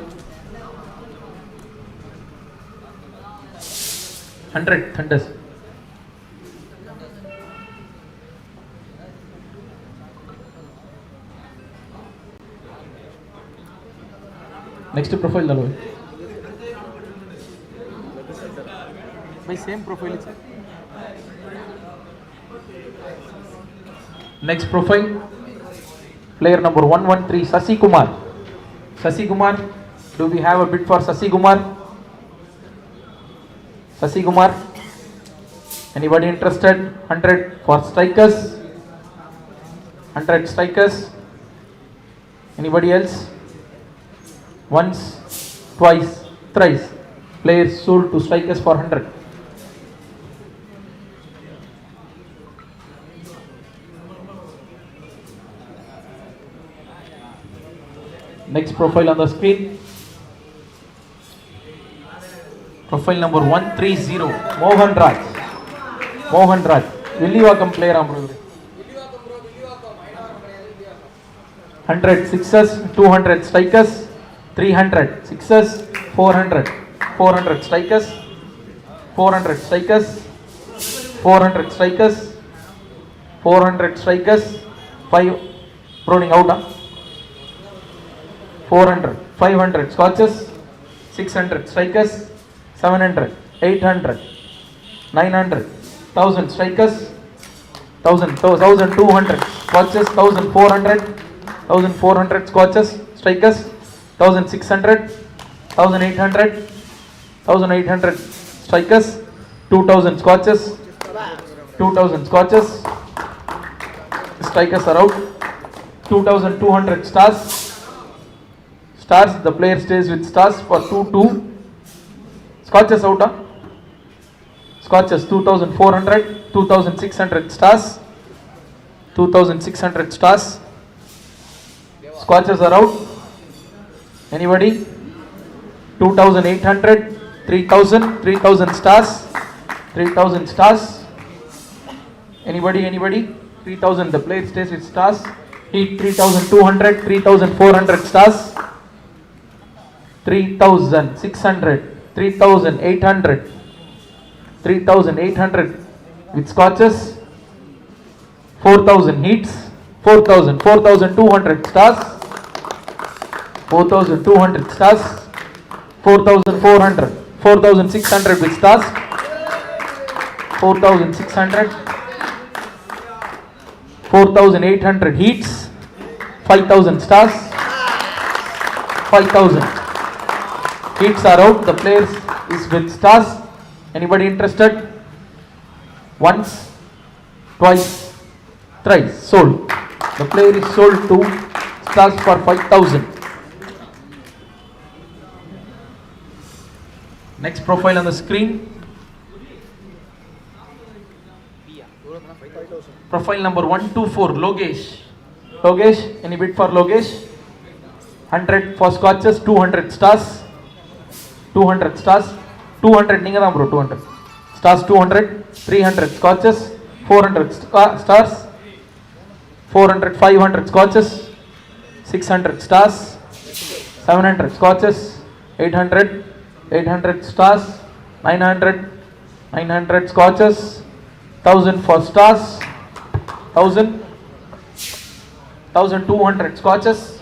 100 Thunders. Next profile dalo. भाई same profile है. Next profile, player number 113 Sasi Kumar. Sasi Kumar, do we have a bid for Sasi Kumar? Sasi Kumar, anybody interested? 100 for strikers. 100 strikers. Anybody else? Once, twice, thrice. Players sold to strikers for 100. Next profile on the screen. Profile number 130 Mohan Raj. Villivakam player am 100 sixers, 200 strikers, 300 sixers, 400 strikers, 400 strikers, 400 strikers, 400 strikers, 5 rolling out. 400, 500 scotches, 600 strikers, 700, 800, 900, 1000 strikers, 1200 scotches, 1400 scotches, strikers, 1600, 1800 strikers, 2000 scotches, 2000 scotches, strikers are out, 2200 stars, stars, the player stays with stars for 2-2. Scotches out, huh? Scotches 2400, 2600 stars, 2600 stars. Scotches are out. Anybody? 2800, 3000, 3000 stars, 3000 stars. Anybody? 3000, the player stays with stars. Heat 3200, 3400 stars, 3600, 3800, 3800 with scotches. 4000 heats, 4000, 4200 stars, 4200 stars, 4400, 4600 with stars, 4600, 4800 heats, 5000 stars, 5000 heats are out, the players is with stars. Anybody interested? Once, twice, thrice, sold. The player is sold to stars for 5000. Next profile on the screen. Profile number 124, Logesh. Logesh, any bid for Logesh? 100 for scotches, 200 stars, 200 stars, 200 ninga da bro, 200 stars, 200, 300 scotches, 400 stars, 400, 500 scotches, 600 stars, 700 scotches, 800, 800 stars, 900, 900 scotches, 1000 for stars, 1000, 1200 scotches,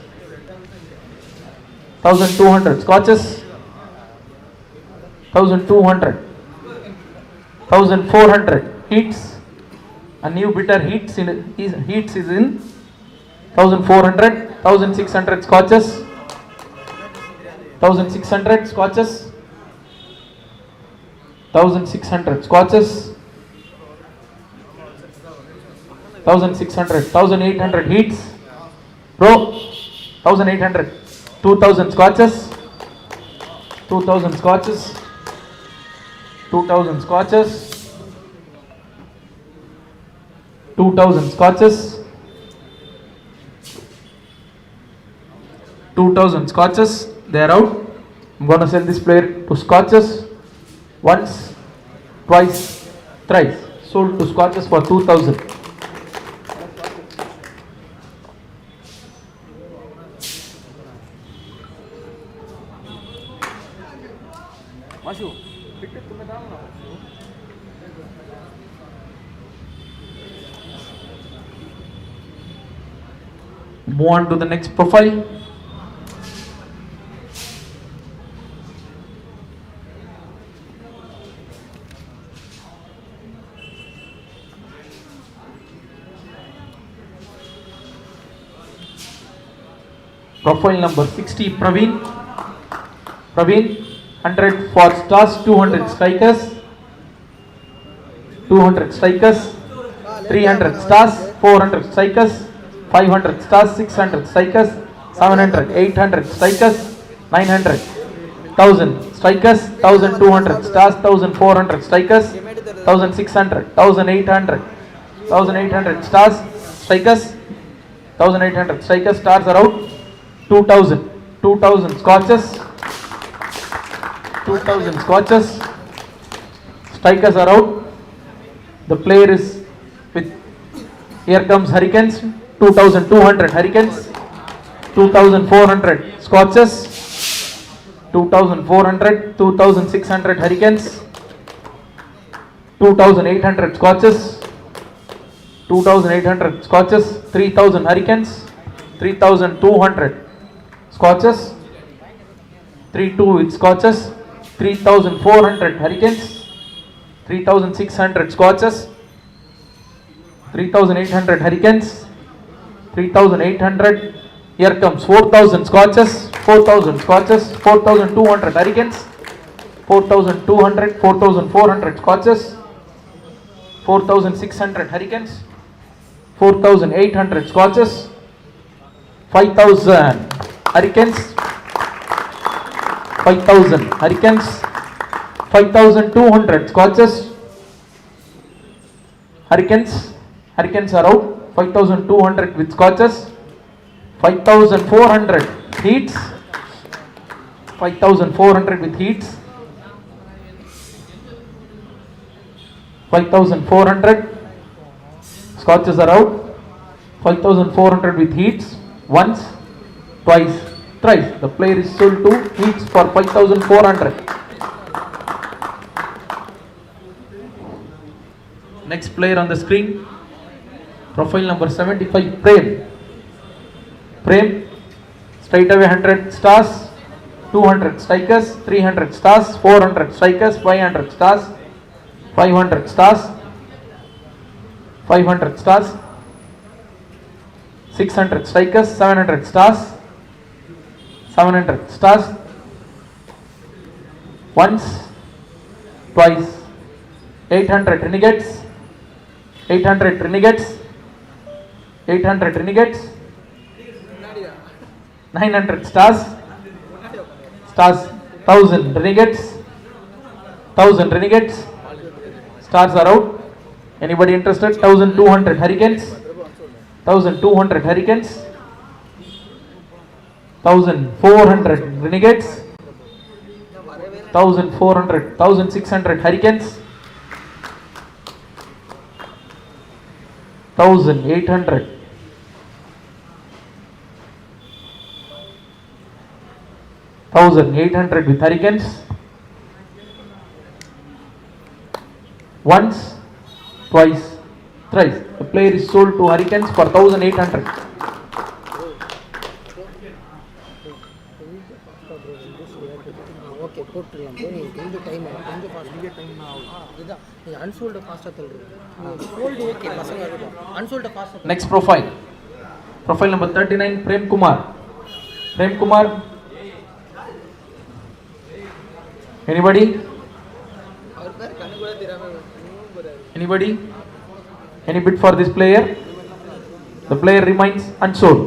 1200 scotches, 1200, 1400 heats. A new bitter heats is in 1400, 1600 scotches, 1600 scotches, 1600 scotches, 1600, 1800 heats. Bro, 1800, 2000 scotches, 2000 scotches, 2000 scotches, 2000 scotches, 2000 scotches. They are out. I'm gonna sell this player to scotches. Once, twice, thrice. Sold to scotches for 2000. Move on to the next profile. Profile number 60, Praveen. Praveen, 100 for stars, 200 strikers, 200 strikers, 300 stars, 400 strikers, 500 stars, 600 strikers, 700, 800 strikers, 900, 1000 strikers, 1200 stars, 1400 strikers, 1600, 1800, 1800 stars, strikers, 1800 strikers, stars are out. 2000, 2000 scotches, 2000 scotches, strikers are out. The player is with, here comes Hurricanes, 2200 Hurricanes, 2400 scotches, 2400, 2600 Hurricanes, 2800 scotches, 2800 scotches, 3000 Hurricanes, 3200 scotches, 32 with scotches, 3400 Hurricanes, 3600 scotches, 3800 Hurricanes, 3800. Here comes 4000 scotches, 4000 scotches, 4200 Hurricanes, 4200, 4400 scotches, 4600 Hurricanes, 4800 scotches, 5000 Hurricanes, 5,000. Hurricanes 5,200. Scotches. Hurricanes are out. 5,200 with Scotches. 5,400 Heats. 5,400 with Heats. 5,400. Scotches are out. 5,400 with Heats. Once, twice, thrice. The player is sold to Heats for 5,400. Next player on the screen, profile number 75, Prem. Straight away 100 stars, 200 strikers, 300 stars, 400 strikers, 500 stars, 500 stars, 500 stars, 600 strikers, 700 stars, 700 stars, once, twice, 800 renegades, 800 renegades, 800 renegades, 900 stars, 1000 renegades, 1000 renegades, stars are out. Anybody interested? 1,200 Hurricanes, 1,200 Hurricanes, 1,400 renegades, 1,400, 1,600 Hurricanes, 1,800, 1,800 with Hurricanes. Once, twice, thrice. The player is sold to Hurricanes for 1,800. Okay போட்டுடலாம் போய் கொஞ்சம் time கொஞ்சம் fast இதுதான் நீ unsold ஃபாஸ்ட்டாக தள்ளுறேன் sold okay பசங்க இருக்கட்டும் unsold ஃபாஸ்ட்டாக. Next profile number 39, Prem Kumar. Anybody? Anybody? Any bid for this player? The player remains unsold.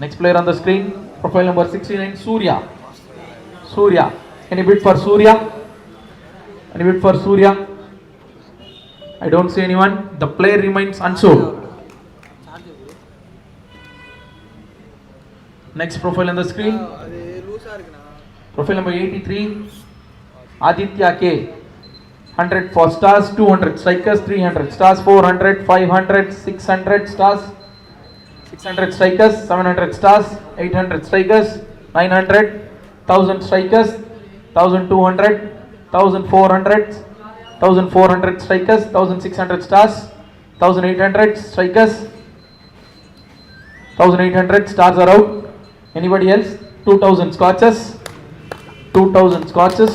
Next player on the screen, profile number 69, Surya. Any bid for Surya? Any bid for Surya? I don't see anyone. The player remains unsold. Next profile on the screen, profile number 83, Aditya K. 100 for stars, 200 strikers, 300 stars, 400, 500, 600 stars, 600 strikers, 700 stars, 800 strikers, 900, 1,000 strikers, 1,200, 1,400, 1,400 strikers, 1,600 stars, 1,800 strikers, 1,800 stars are out. Anybody else? 2,000 Scotches, 2,000 Scotches,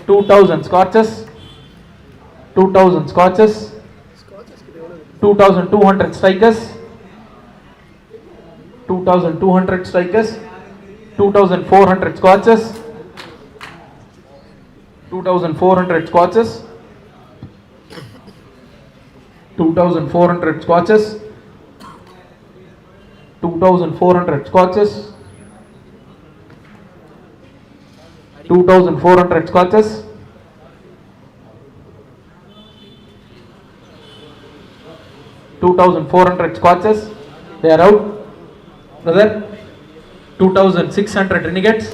2,000 Scotches, 2,000 Scotches, 2,200 strikers, 2,200 strikers, 2,400 Scotches, 2,400 Scotches, 2,400 Scotches, 2,400 Scotches, 2,400 Scotches, 2,400 Scotches, they are out. Brother, 2,600 Renegades,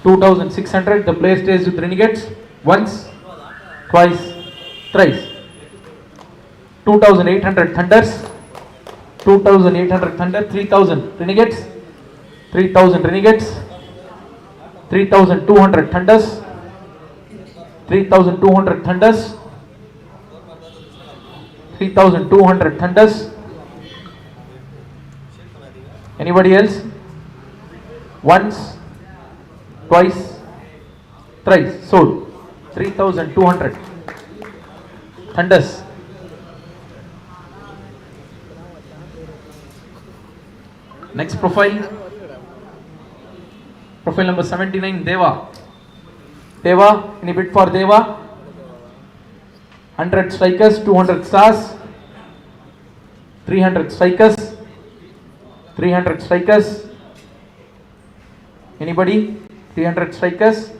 2,600, the player stays with Renegades, once, twice, thrice. 2,800 Thunders, 2,800 Thunder, 3,000 Renegades, 3,000 Renegades, 3,200 Thunders, 3,200 Thunders, 3,200 Thunders. Anybody else? Once, twice, thrice, sold. 3,200 Thunders. Next profile number 79, Deva. Any bid for Deva? 100 strikers, 200 stars, 300 strikers, 300 strikers. Anybody? 300 strikers.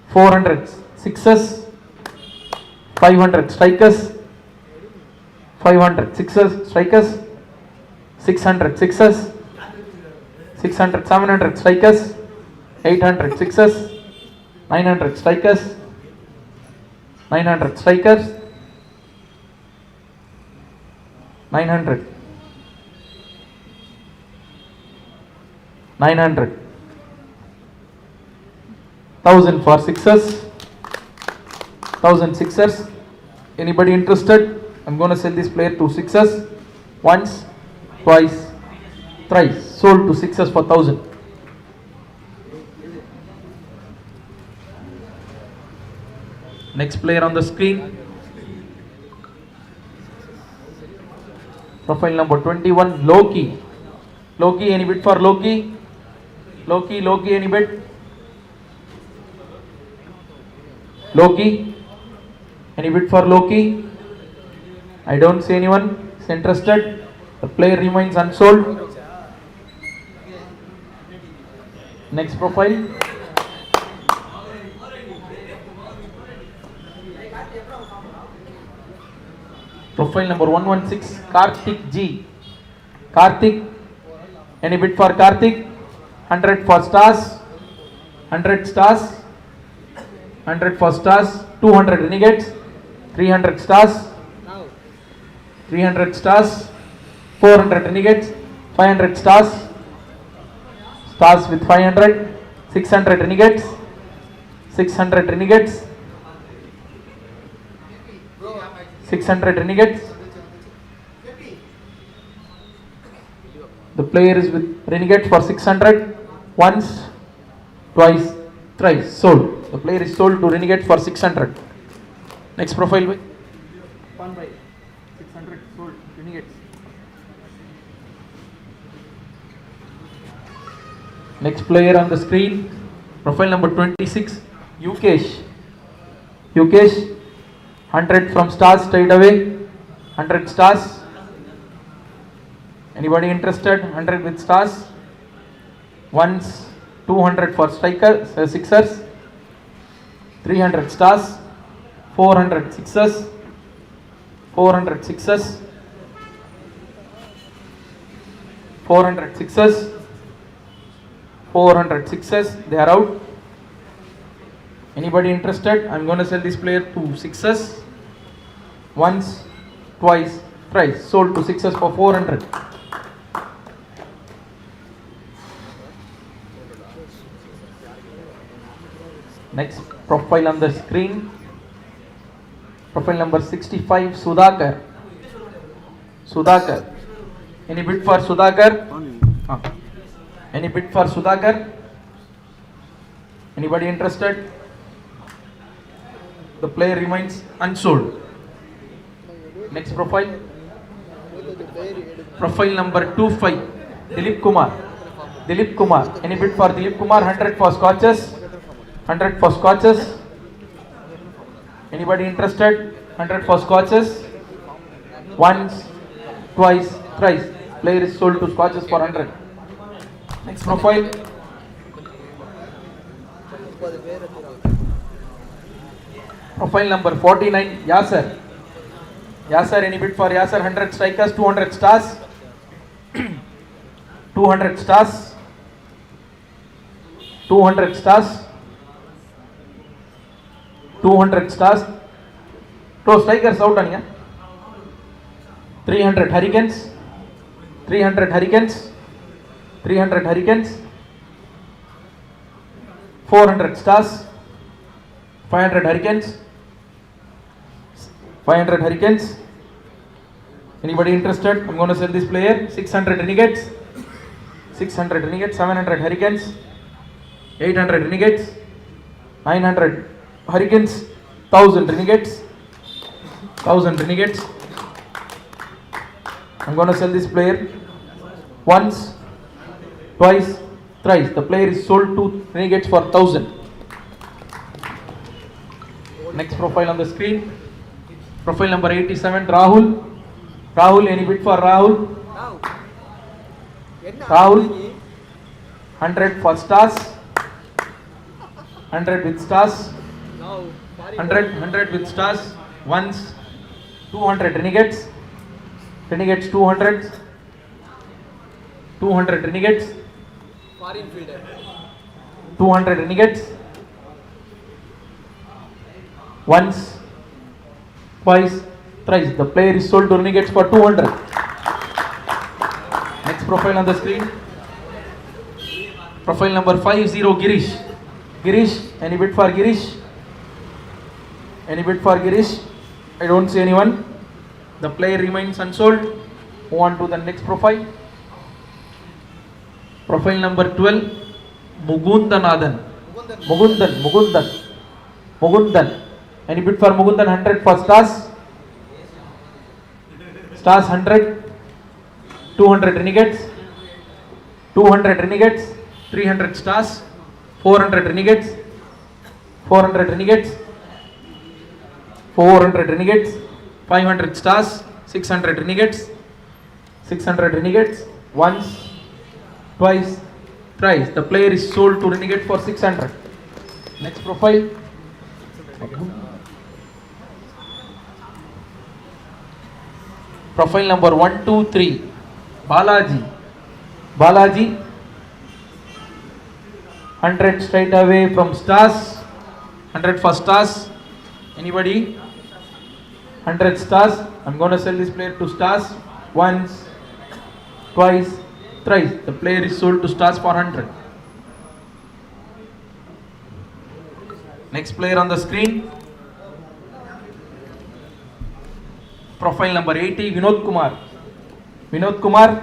400 sixes. 500 strikers. 500 sixes strikers. 600 sixes. 600 700 strikers. 800 sixes. 900 strikers. 900 strikers. 900. 900. 1000 for sixers. 1000 sixers. Anybody interested? I'm going to sell this player to sixers. Once, twice, thrice. Sold to sixers for 1000. Next player on the screen. Profile number 21, Loki. Loki, any bid for Loki? Loki, any bid? Loki, any bid for Loki? I don't see anyone is interested. The player remains unsold. Next profile. Profile number 116, Karthik G. Karthik, any bid for Karthik? 100 for stars. 100 stars. 100 for stars. 200 renegades. 300 stars. 300 stars. 400 renegades. 500 stars. Stars with 500. 600 renegades. 600 renegades. 600 renegades. The player is with renegades for 600. Once, twice, thrice. Sold. The player is sold to renegades for 600. Next profile. One by 600 sold renegades. Next player on the screen. Profile number 26. Yukesh. Yukesh. 100 from stars straight away. 100 stars. Anybody interested? 100 with stars. Once, 200 for strikers, sixers. 300 stars. 400 sixers. 400 sixers. 400 sixers. 400 sixers. They are out. Anybody interested? I'm going to sell this player to sixers. Once, twice, thrice. Sold to sixers for 400. Next profile on the screen. Profile number 65, Sudhakar. Sudhakar. Any bid for Sudhakar? Any bid for Sudhakar? Anybody interested? The player remains unsold. Next profile. Profile number 25, Dilip Kumar. Dilip Kumar. Any bid for Dilip Kumar? 100 for scotches. 100 for scotches. Anybody interested? 100 for scotches. Once, twice, thrice. Player is sold to scotches for 100. Next profile. Profile number 49, Yasser. Yasser, any bid for Yasser? 100 strikers, 200 stars. 200 stars. 200 stars. 200 stars. Two strikers out on ya. 300 hurricanes. 300 hurricanes. 300 hurricanes. 400 stars. 500 hurricanes. 500 hurricanes. Anybody interested? I'm going to sell this player. 600 renegades. 600 renegades. 700 hurricanes. 800 renegades. 900 hurricanes. 1000 renegades. 1000 renegades. I'm going to sell this player. Once, twice, thrice. The player is sold to renegades for 1000. Next profile on the screen. Profile number 87, Rahul. Rahul, any bid for Rahul? Rahul, 100 for stars. 100 with stars. 100 with stars. Once. 200 renegades. Renegades 200. 200 renegades. Foreign fielder. 200 renegades. Once, twice, thrice. The player is sold to renegades for 200. Next profile on the screen. Profile number 50, Girish. Girish, any bid for Girish? Any bid for Girish? I don't see anyone. The player remains unsold. Move on to the next profile. Profile number 12, Mugundanathan. Mugundan. Any bid for Mugundan? 100 for stars. Stars 100. 200 renegades. 200 renegades. 300 stars. 400 renegades. 400 renegades. 400 renegades. 500 stars. 600 renegades. 600 renegades. Once, twice, thrice. The player is sold to renegade for 600. Next profile. Profile number 1, 2, 3. Balaji. 100 straight away from stars. 100 for stars. Anybody? 100 stars. I'm going to sell this player to stars. Once, twice, thrice. The player is sold to stars for 100. Next player on the screen. Profile number 80, Vinod Kumar.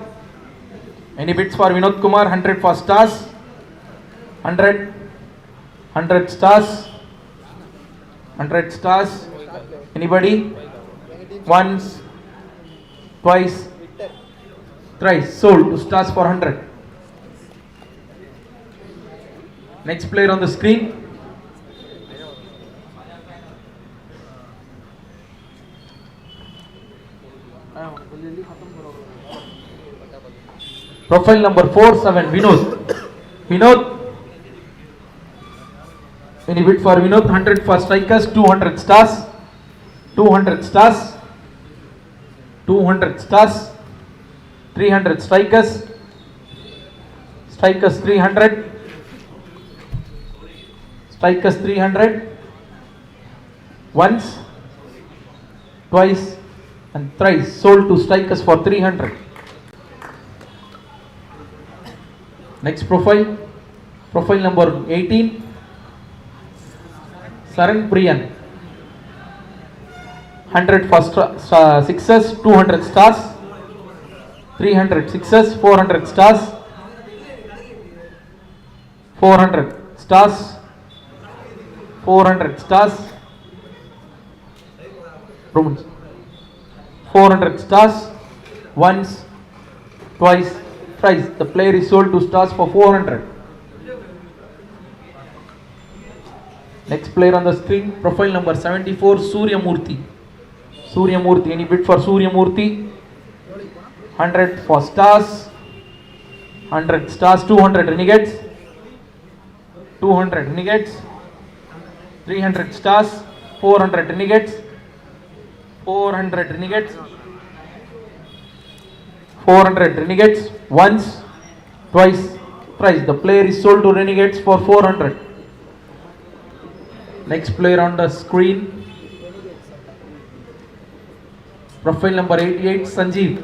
Any bids for Vinod Kumar? 100 for stars. 100 stars. 100 stars. Anybody? Once, twice, thrice. Sold to stars for 100. Next player on the screen. Profile number 47, Vinod. Any bid for Vinod? 100 for strikers. 200 stars. 200 stars. 200 stars. 300 strikers. Strikers 300. Strikers 300. Once, twice, and thrice. Sold to strikers for 300. Next profile. Profile number 18. Saran Priyan. 100 for sixes. 200 stars. 300 sixes. 400 stars. 400 stars. 400 stars. 400 stars. Once, twice, thrice. The player is sold to stars for 400. Next player on the screen. Profile number 74, Suryamurthy. Any bid for Suryamurthy? 100 for stars. 100 stars. 200 renegades. 200 renegades. 300 stars. 400 renegades. 400 renegades. 400 renegades. Once, twice, thrice. The player is sold to renegades for 400. Next player on the screen. Profile number 88, Sanjeev.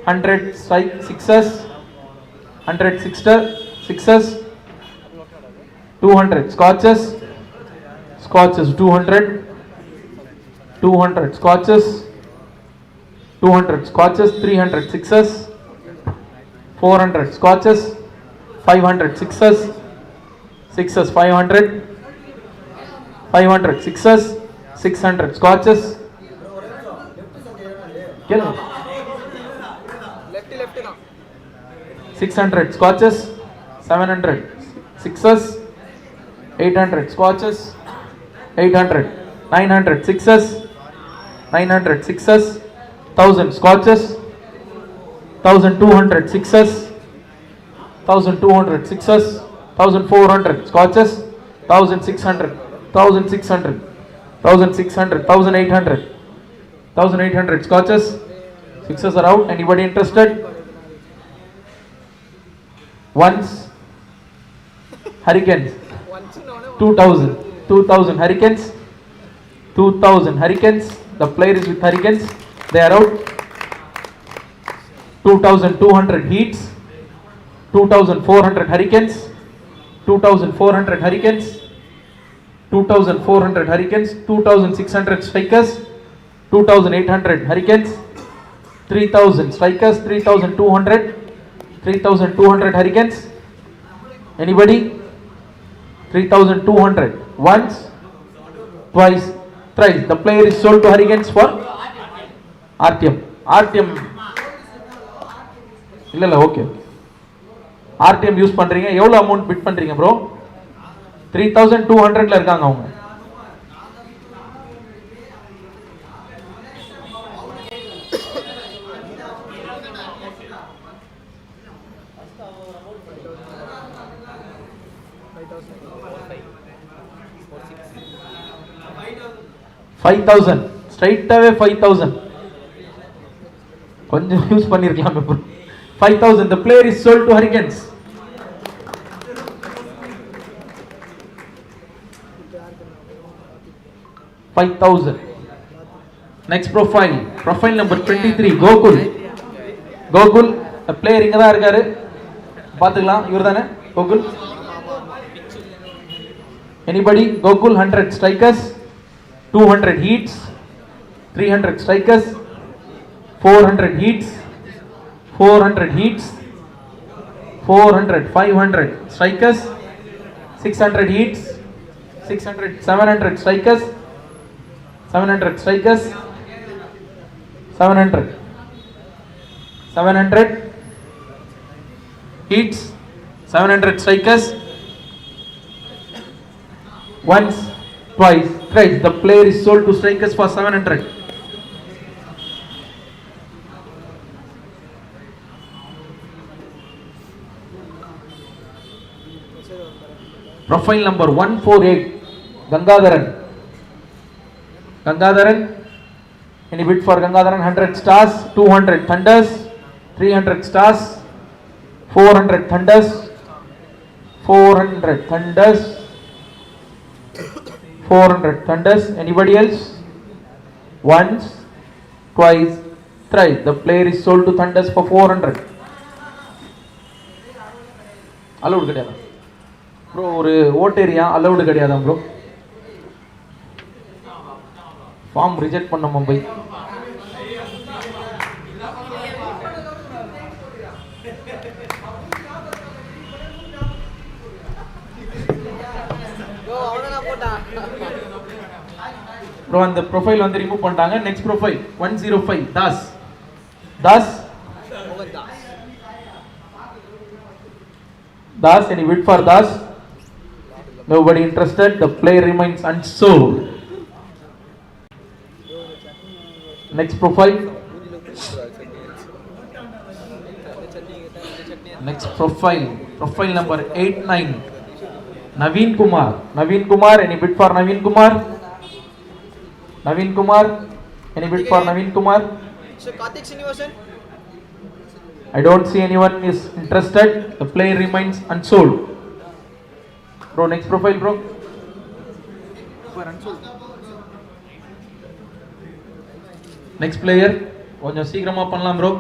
100 sixes. 100 sixes. 200 scotches. 200. 200 scotches. 200 scotches. 300 sixes. 400 scotches. 500 sixes. 500. 500 sixes. 600 scotches. Left now. 600 scotches. 700 sixes. 800 scotches. 800. 900 sixes. 900 sixes. 1000 scotches. 1200 sixes, 1200 sixes, 1400 scotches, 1600, 1600, 1600, 1800, 1800 scotches. Sixes are out. Anybody interested? Ones, Hurricanes, 2000, 2000 Hurricanes, 2000 Hurricanes. The player is with Hurricanes. They are out. 2200 Heats, 2400 Hurricanes, 2400 Hurricanes, 2400 Hurricanes, 2600 Strikers, 2800 Hurricanes, 3000 Strikers, 3200, 3200 Hurricanes. Anybody? 3200. Once, twice, thrice. The player is sold to Hurricanes for RTM. RTM. இல்ல okay. RTM use பண்றீங்க. எவ்வளவு amount bit பண்றீங்க bro? 3200ல இருக்காங்க அவங்க. $5,000 straight away 5,000 கொஞ்சம் use பண்ணிருக்கலாம் bro. 5,000. The player is sold to Hurricanes. $5,000. Next profile. Profile number 23. Gokul. Gokul. The player இங்க தான் இருக்காரு. பாத்துக்கலாம். இவர்தானே Gokul? Anybody? Gokul 100 strikers, 200 heats, 300 strikers, 400 heats, 400 heats, 400, 500 strikers, 600 heats, 600, 700 strikers, 700 strikers, 700, 700 heats, 700 strikers. Once, twice, thrice. The player is sold to Strikers for 700. Profile number 148. Gangadharan. Gangadharan. Any bid for Gangadharan? 100 stars, 200 thunders, 300 stars, 400 thunders, 400 thunders, 400 thunders. Anybody else? Once, twice, thrice. The player is sold to Thunders for 400. Allowed கிடையாது bro. ஒரு ஓட்டேரியா allowed கிடையாதா bro? Form reject பண்ண Mumbai. bro அந்த profile வந்து remove பண்ணிட்டாங்க. Next profile 105 Das. Das Das, any bid for Das? Nobody interested. The player remains unsold. Next profile. Next profile. Profile number 89. Naveen Kumar. Naveen Kumar. Any bid for Naveen Kumar? Naveen Kumar. Any bid for Naveen Kumar? So Karthik Srinivasan. I don't see anyone is interested. The player remains unsold. Bro, next profile, bro. Next player. கொஞ்சம் சீக்கிரமா பண்ணலாம் bro.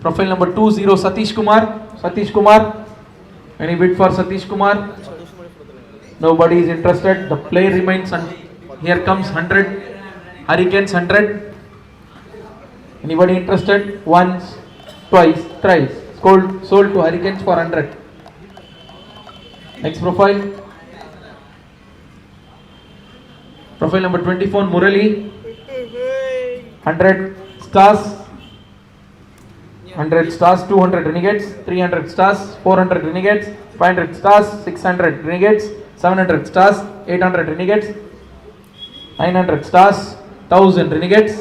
Profile number 20 Satish Kumar. Satish Kumar. Any bid for Satish Kumar? Nobody is interested. The player remains here comes 100. Hurricanes 100. Anybody interested? Once, twice, thrice. Sold to Hurricanes for 100. Next profile. Profile number 24 Murali. 100 stars. 100 stars, 200 renegades, 300 stars, 400 renegades, 500 stars, 600 renegades, 700 stars, 800 renegades, 900 stars, 1000 renegades,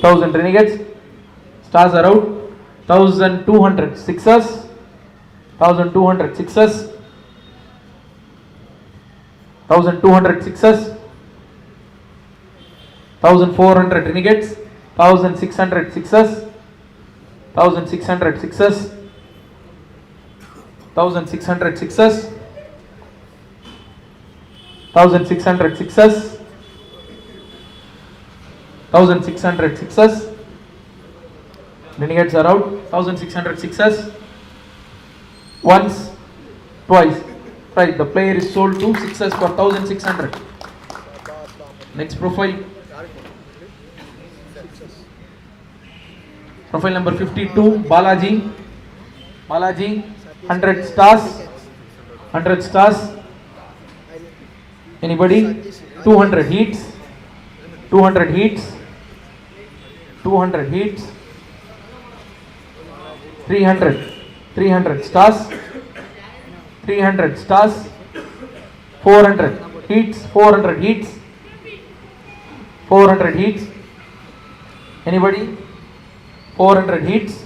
1000 renegades. Stars are out. 1200 sixes. 1200 sixes. 1200 sixes. 1400 renegades. 1600 sixes. 1600 sixes. 1600 sixes. 1600 sixes. 1600 sixes. Renegades are out. 1600 sixes. Once, twice. Right, the player is sold 2 sixes for 1600. Next profile. Profile number 52, Balaji. Balaji, 100 stars. 100 stars. Anybody? 200 heats. 200 heats. 200 heats. 300. 300 stars. 300 stars. 400 heats. 400 heats. 400 heats. Anybody? 400 heats.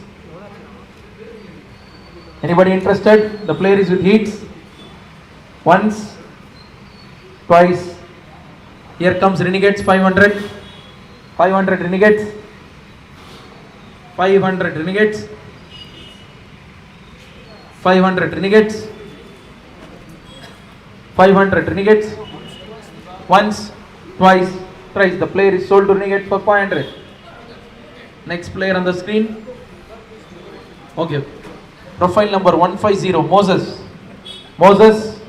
Anybody interested? The player is with heats. Once, twice. Here comes renegades. 500. 500 renegades. 500 renegades. 500 renegades. 500 renegades. Once, twice, thrice. The player is sold to renegade for 500. Next player on the screen. Okay. Profile number 150, Moses. Moses.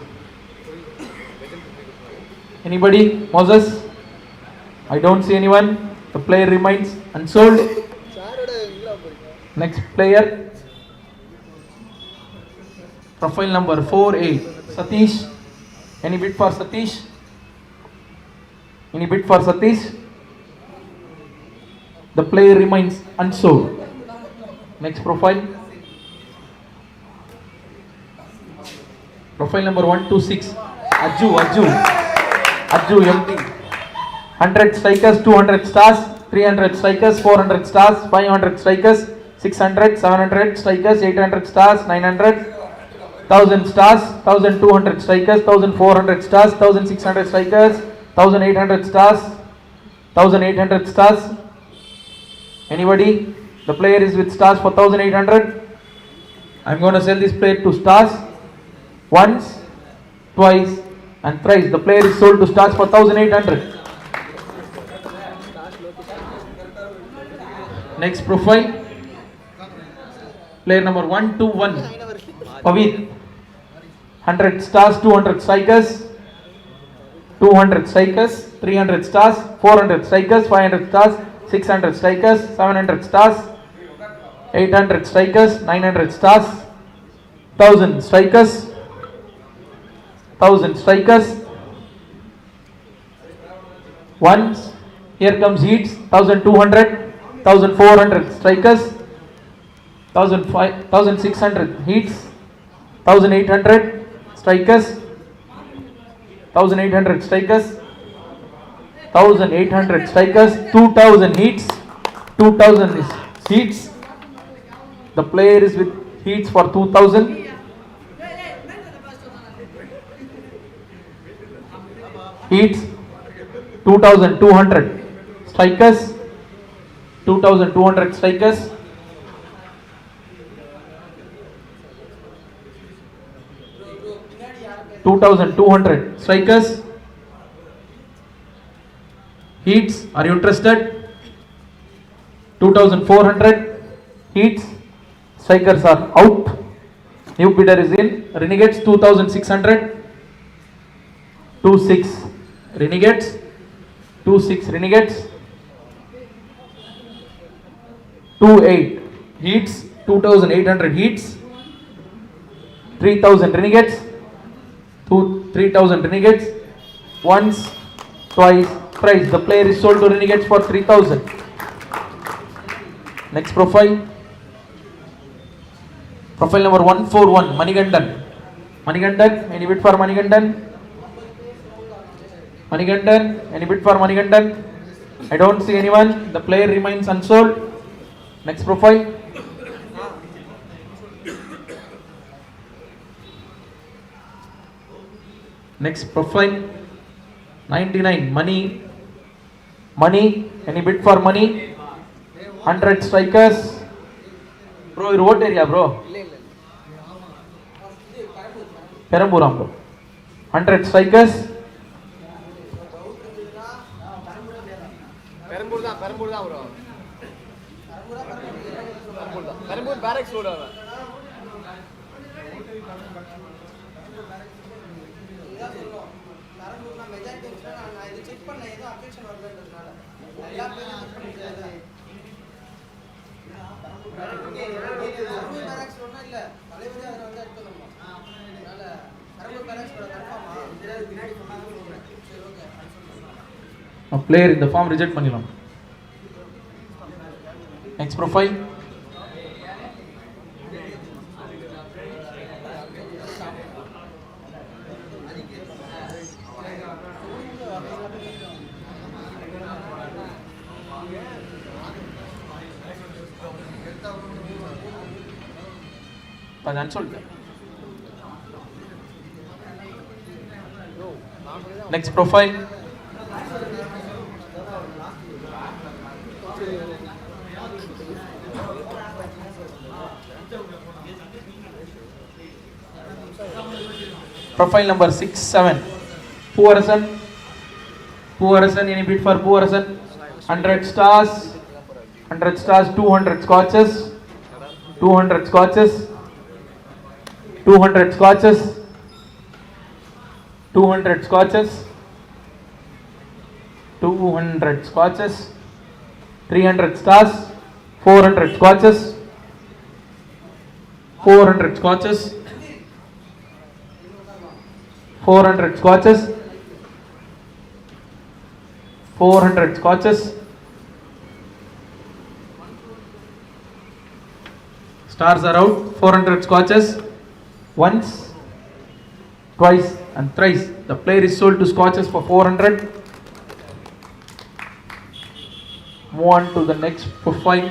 Anybody? Moses? I don't see anyone. The player remains unsold. Next player. Profile number 48, Satish. Any bid for Satish? Any bid for Satish? The player remains unsold. Next profile. Profile number 126, Ajju empty. 100 strikers, 200 stars, 300 strikers, 400 stars, 500 strikers, 600, 700 strikers, 800 stars, 900, 1000 stars, 1200 strikers, 1400 stars, 1600 strikers, 1800 stars, 1800 stars. Anybody? The player is with stars for 1800. I'm going to sell this player to stars. Once, twice, and thrice. The player is sold to stars for 1800. Next profile. Player number 121, Pavit. 100 stars, 200 strikers, 200 strikers, 300 stars, 400 strikers, 500 stars, 600 strikers, 700 stars, 800 strikers, 900 stars, 1000 strikers, 1000 strikers. Once, here comes heats, 1200, 1400 strikers, 1600 heats, 1800 strikers, 1800 strikers, 1800 strikers, 2000 heats, 2000 is heats. The player is with heats for 2000. Heats, 2200 strikers, 2200 strikers, 2200 strikers. Heats, are you interested? 2400 heats. Strikers are out. New bidder is in. Renegades 2600. 26 renegades. 26 renegades. 28 heats. 2800 heats. 3000 renegades. 3000 renegades. Once, twice, thrice. The player is sold to renegades for 3000. Next profile. Profile number 141, Manigandan. Manigandan, any bid for Manigandan? Manigandan, any bid for Manigandan? I don't see anyone. The player remains unsold. Next profile. Next profile. 99. Money. Any bid for money? 100 strikers. Bro, your what area, bro? Peramburam, bro. 100 strikers. Perambur தான் bro. Perambur barracks road அவன். பெரம்பூர்னா majority நான் இது check பண்ணேன் ஏதோ updation வரலன்றதுனால எல்லா பேரும் check பண்ணிட்டாங்க. Perambur barracks roadனா இல்ல தலைவரே அதுல வந்து எடுத்துறோம். அதனால பெரம்பூர் barracks road கன்ஃபார்மா இதுல பின்னாடி சொன்னாங்க சொல்றேன். சரி okay confirm. A player in the form reject பண்ணிடலாம். Next profile. நான் சொல்லிட்டேன். Next profile. Profile number 67. Poorasan. Any bid for Poorasan? 100 stars. 100 stars. 200 scotches. 200 scotches. 200 scotches. 200 scotches. 200 scotches. 300 stars. 400 scotches. 400 scotches. 400 scotches. 400 scotches. Stars are out. 400 scotches. Once, twice and thrice. The player is sold to scotches for 400. Move on to the next profile.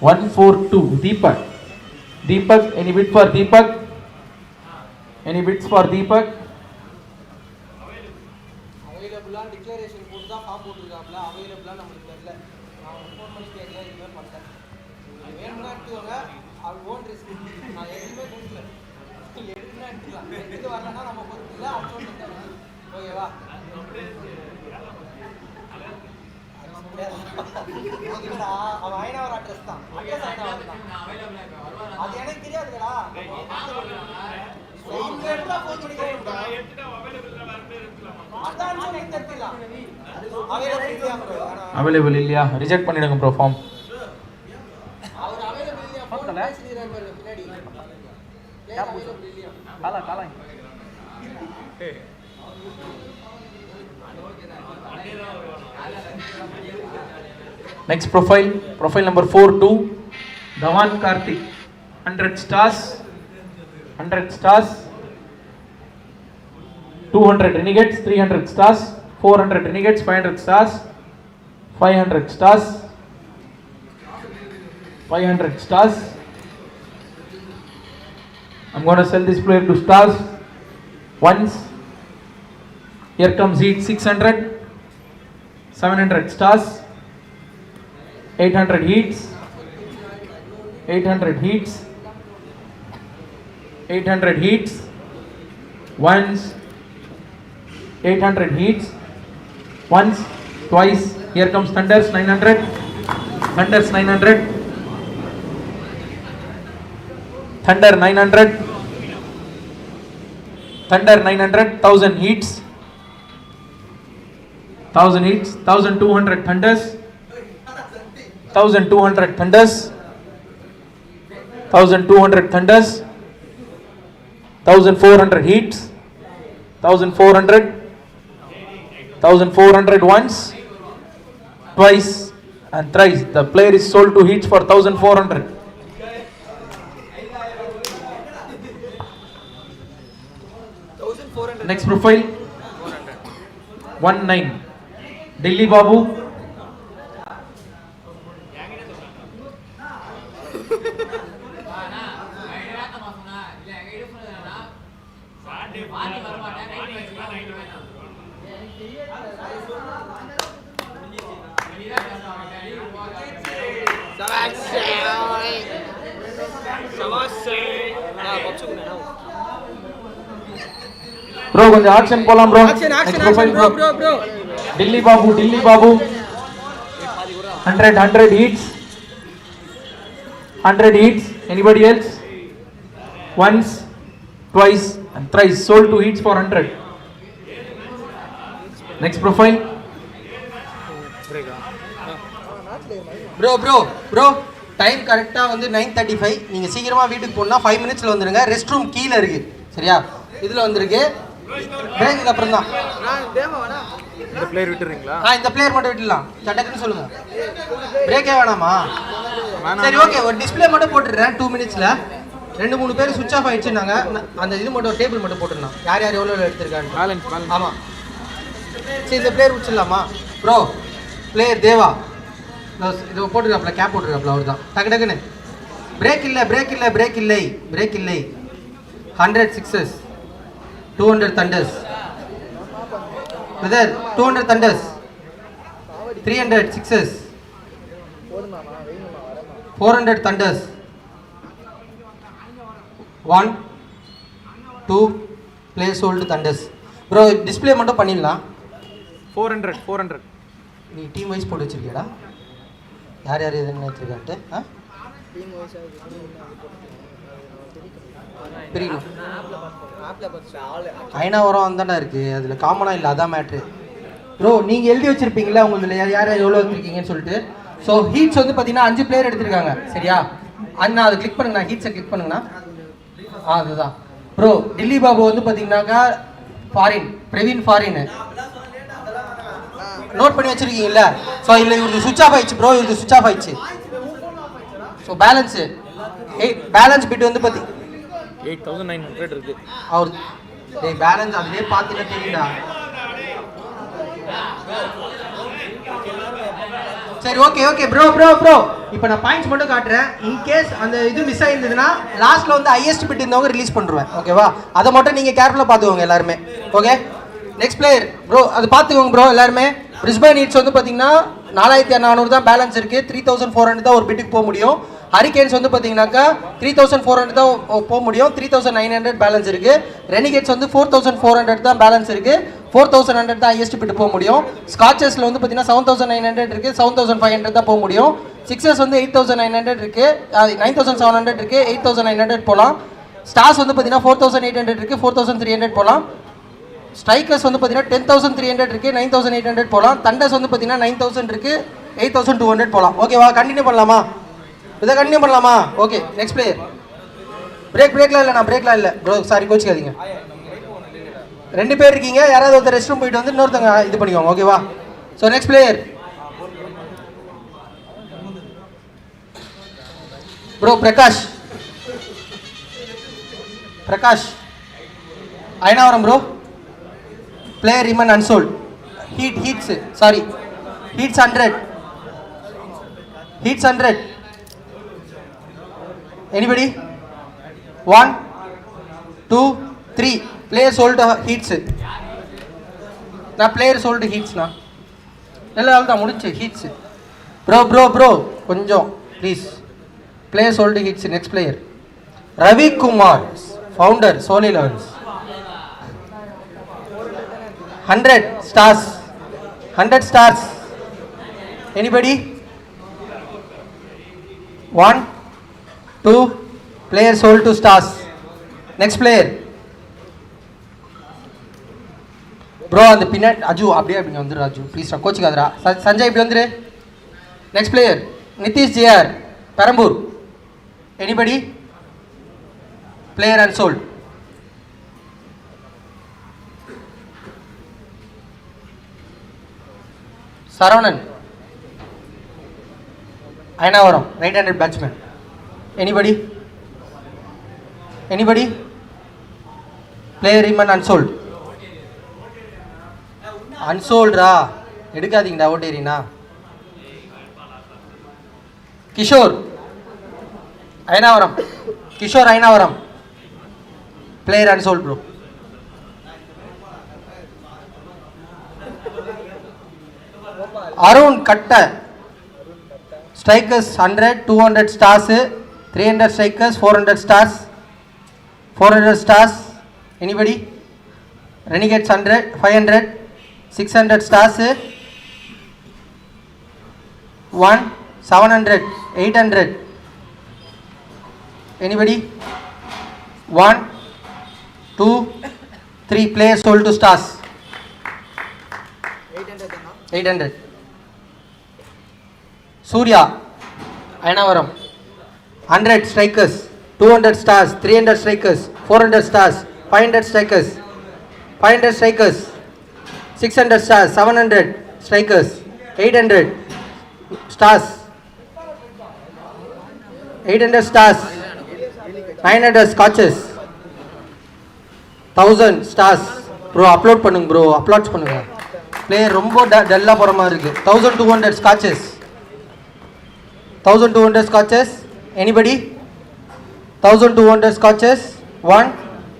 142. Deepak. Any bid for Deepak? Any bids for Deepak? அவைலபிளா declaration போட்டு தான் form போட்டுருக்காப்ல அவைலபிளா நமக்கு தெரியல நான் phone பண்ணி கேட்கல இதுவே பண்ணேன் வேணும்னா எடுத்துக்கோங்க அது ஓன் ரிஸ்க் நான் எதுவுமே கொடுக்கல எடுத்துனா எடுத்துக்கலாம் எடுத்து வரலன்னா நம்ம பொறுப்பு இல்லை அப்லோட் பண்ணி ஓகேவா ஓகேடா அவன் அயனாவரம் அட்ரஸ் தான் அட்ரஸ் அயனாவரம் தான் அது எனக்கு தெரியாதுடா Available இல்லையா? ரிஜெக்ட் பண்ணிடுங்க ப்ரோ ஃபார்ம். அவர் அவைலபிள் இல்லையா? ஃபோன் பேசிறாரு பாருங்க பின்னாடி. பிளேயர் அவைலபிள் இல்லையா? காலா. Next profile number 42. Dhawan Karthik. 100 stars. 200 renegades. 300 stars. 400 renegades. 500 stars. 500 stars. 500 stars. I'm going to sell this player to stars. Once. Here comes heat 600. 700 stars. 800 heats. 800 heats. 800 heats. Once. 800 heats. Once. Twice. Here comes Thunders 900. Thunders 900. Thunder 900. Thunder 900. 1000 heats. 1000 heats. 1200 Thunders. 1200 Thunders. 1200 Thunders. 1400 heats. 1400. 1400 once, twice and thrice. The player is sold to heats for 1400. Next profile. 19. Delhi Babu. Bro கொஞ்சம் action போலாம் bro. Action bro. Delhi Babu 100 hits. 100 hits. Anybody else? Once, twice and thrice. Sold 2 hits for 100. Next profile. Bro time கரெக்டாக வந்து 9:35. நீங்கள் சீக்கிரமாக வீட்டுக்கு போனால் 5 மினிட்ஸில் வந்துடுங்க. ரெஸ்ட் ரூம் கீழே இருக்குது சரியா? இதில் வந்துருக்கு. பிரேக்குக்கு அப்புறம் தான் இந்த பிளேயர் விட்டுறீங்களா? இந்த பிளேயர் மட்டும் விட்டுடலாம். சட்டக்குன்னு சொல்லுங்கள். பிரேக்கே வேணாமா? சரி ஓகே, ஒரு டிஸ்பிளே மட்டும் போட்டுடுறேன் 2 மினிட்ஸில். 2-3 பேர் சுவிட்ச் ஆஃப் ஆகிடுச்சுன்னாங்க. அந்த இது மட்டும் டேபிள் மட்டும் போட்டுடலாம். யார் எவ்வளோ எடுத்திருக்காங்க. பேலன்ஸ். ஆமாம் சரி, இந்த பிளேயர் விட்டுடலாமா ப்ரோ? பிளேயர் தேவா இது போட்டுருக்காப்ல, கேப் போட்டுருக்காப்ல, அவர் தான். டக்குன்னு பிரேக் இல்லை. 100 6s, 200 thunders. Brother, 200 thunders. 300 6s, 400 thunders. 1 2 play sold thunders. Bro, display மட்டும் பண்ணிடலாம். 400. நீ டீம் வைஸ் போட்டு வச்சிருக்கியடா? யார் எதுன்னு வச்சிருக்கான்ட்டு பிரிக்கணும். அயனாவரம் வந்தானே இருக்கு, அதில் காமனாக இல்லை, அதான் மேட்ரு. ப்ரோ நீங்கள் எழுதி வச்சிருப்பீங்களா உங்களுக்கு யார் எவ்வளோ வச்சுருக்கீங்கன்னு சொல்லிட்டு. ஸோ ஹீட்ஸ் வந்து பார்த்தீங்கன்னா 5 பிளேயர் எடுத்திருக்காங்க சரியா? அண்ணா அதை கிளிக் பண்ணுங்கண்ணா, ஹீட்ஸை கிளிக் பண்ணுங்கண்ணா. அதுதான் ப்ரோ. டில்லி பாபு வந்து பார்த்தீங்கன்னாக்கா ஃபாரின், பிரவீன் ஃபாரின் நோட் பண்ணி வச்சிருக்கீங்கல்ல. ஸோ இல்லை இவருக்கு சுவிட்ச் ஆஃப் ஆயிடுச்சு ப்ரோ, இவருக்கு சுவிட்ச் ஆஃப் ஆயிடுச்சு. ஸோ பேலன்ஸ் பிட் வந்து 8900 இருக்கு. அவர் பேலன்ஸ் அதுலேயே பார்த்துட்டு தெரியுதா? சரி ஓகே ப்ரோ. இப்போ நான் பாயிண்ட்ஸ் மட்டும் காட்டுறேன். இன்கேஸ் அந்த இது மிஸ் ஆயிருந்ததுன்னா லாஸ்ட்ல வந்து ஹையஸ்ட் பிட் இருந்தவங்க ரிலீஸ் பண்ணுவேன் ஓகேவா? அதை மட்டும் நீங்கள் கேர்ஃபுல்லாக பார்த்துக்கோங்க எல்லாருமே. ஓகே நெக்ஸ்ட் பிளேயர் ப்ரோ, அது பார்த்துக்கோங்க ப்ரோ எல்லாருமே. பிரிஸ்பேன் ஹீட்ஸ் வந்து பார்த்தீங்கன்னா 4400 தான் பேலன்ஸ் இருக்குது. 3400 தான் ஒரு பிட்டுக்கு போக முடியும். ஹரிகேன்ஸ் வந்து பார்த்தீங்கன்னாக்கா 3400 தான் போக முடியும். 3900 பேலன்ஸ் இருக்குது. ரெனிகேட்ஸ் வந்து 4400 தான் பேலன்ஸ் இருக்குது. 4100 தான் ஹையஸ்ட் பிட்டு போக முடியும். ஸ்காட்சஸில் வந்து பார்த்தீங்கன்னா 7900 இருக்குது. 7500 தான் போக முடியும். சிக்ஸஸ் வந்து 8900 இருக்குது. 9700 இருக்குது. 8900 போகலாம். ஸ்டார்ஸ் வந்து பார்த்தீங்கன்னா 4800 இருக்குது. 4300 போகலாம். ஸ்ட்ரைக்கர்ஸ் வந்து பார்த்தீங்கன்னா 10300 இருக்குது. 9800 போகலாம். தண்டர்ஸ் வந்து பார்த்தீங்கன்னா 9000 இருக்குது. 8200 போகலாம். ஓகேவா? கண்டினியூ பண்ணலாமா? இதை கண்டினியூ பண்ணலாமா? Okay next player. பிரேக்லாம் இல்லை, நான் பிரேக்லாம் இல்லை ப்ரோ, சாரி கோச்சிக்காதீங்க. 2 பேர் இருக்கீங்க, யாராவது ஒருத்தர் ரெஸ்ட் ரூம் போயிட்டு வந்து இன்னொருத்தங்க இது பண்ணிக்கோங்க ஓகேவா? So next player bro Prakash Ayanavaram bro. Player remain unsold. Heats 100. Anybody? 1 2 3 player sold heats. நான் player sold heats na எல்லாம் தான் முடிச்சு heats. Bro கொஞ்சம் please. Player sold heats. Next player Ravi Kumar, founder Soul 11s. 100 stars. Anybody? 1 2 player sold 2 stars. Next player bro, அந்த பின்னாடி அஜு அப்படியே வந்துரு Aju please கோச்சிக்காதரா. Sanjay இப்படி வந்துரு. Next player Nitish JR Perambur. Anybody? Player unsold. Saravanan Ayanavaram right handed batsman. Anybody? Player ரிமன் அன்சோல்டா எடுக்காதீங்கடா ஓட்டேரினா. Kishore Ayanavaram Player unsold, bro. Arun Katta. Strikers 100, 200 stars, 300 strikers, 400 stars, 400 stars. Anybody? Renegades 100, 500, 600 stars, 1, 700, 800. Anybody? 1, 2, 3 players sold to stars. 800. Surya, Ayanavaram, 100 strikers, 200 stars, 300 strikers, 400 stars, 500 strikers, 500 strikers, 600 stars, 700 strikers, 800 stars, 800 stars, 900 scotches, 1000 stars. Bro, upload பண்ணுங்க bro, uploads பண்ணுங்க. Player ரொம்ப டல்லா போற மாதிரி இருக்கு. 1200 scotches. 1200 scotches. Anybody? 1200 scotches. 1,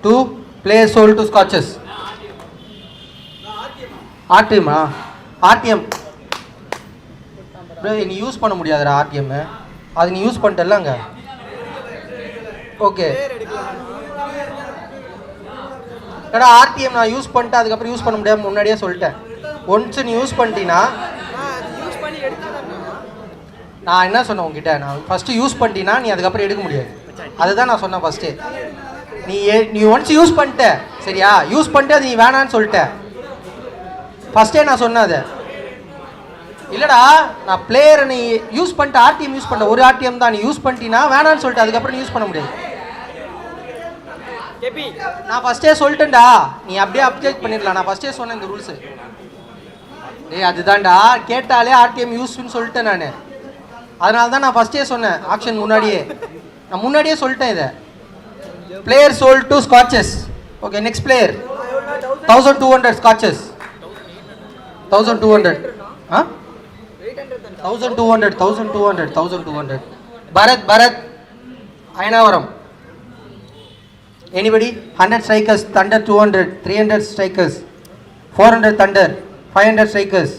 2 players sold to scotches. RTM RTM bro, நீ use பண்ண முடியாதுடா RTM. அது நீ யூஸ் பண்ணிட்டல்லங்க. ஓகே. ஏடா RTM நான் யூஸ் பண்ணிட்டு அதுக்கு அப்புறம் யூஸ் பண்ண முடியாம முன்னாடியே சொல்லிட்டேன். ஒன்ஸ் நீ யூஸ் பண்ணிட்டீனா நான் என்ன சொன்னேன் உங்ககிட்ட, நான் ஃபஸ்ட்டு யூஸ் பண்ணிட்டீனா நீ அதுக்கப்புறம் எடுக்க முடியாது. அதுதான் நான் சொன்னேன் ஃபஸ்ட்டு. நீ ஒன்ஸ் யூஸ் பண்ணிட்ட சரியா, யூஸ் பண்ணிட்டு அது நீ வேணான்னு சொல்லிட்ட ஃபஸ்ட்டே நான் சொன்னேன். அது இல்லைடா, நான் பிளேயரை நீ யூஸ் பண்ணிட்டு RTM யூஸ் பண்ண ஒரு RTM தான் நீ யூஸ் பண்ணிட்டீனா வேணான்னு சொல்லிட்டு அதுக்கப்புறம் நீ யூஸ் பண்ண முடியாது. நான் ஃபஸ்ட்டே சொல்லிட்டேன்டா, நீ அப்படியே அப்டேட் பண்ணிடலாம். நான் ஃபஸ்ட்டே சொன்னேன் இந்த ரூல்ஸு. அதுதான்டா, கேட்டாலே RTM யூஸ்ன்னு சொல்லிட்டேன் நான். அதனால தான் நான் ஃபஸ்ட்டே சொன்னேன் ஆக்ஷன் முன்னாடியே. நான் முன்னாடியே சொல்லிட்டேன் இதை. Player sold to Scorchers. Okay, next player 1200 Scorchers. 1200 1200 Bharath Ayanavaram. Anybody? 100 strikers, Thunder 200, 300 strikers, 400 Thunder, 500 strikers,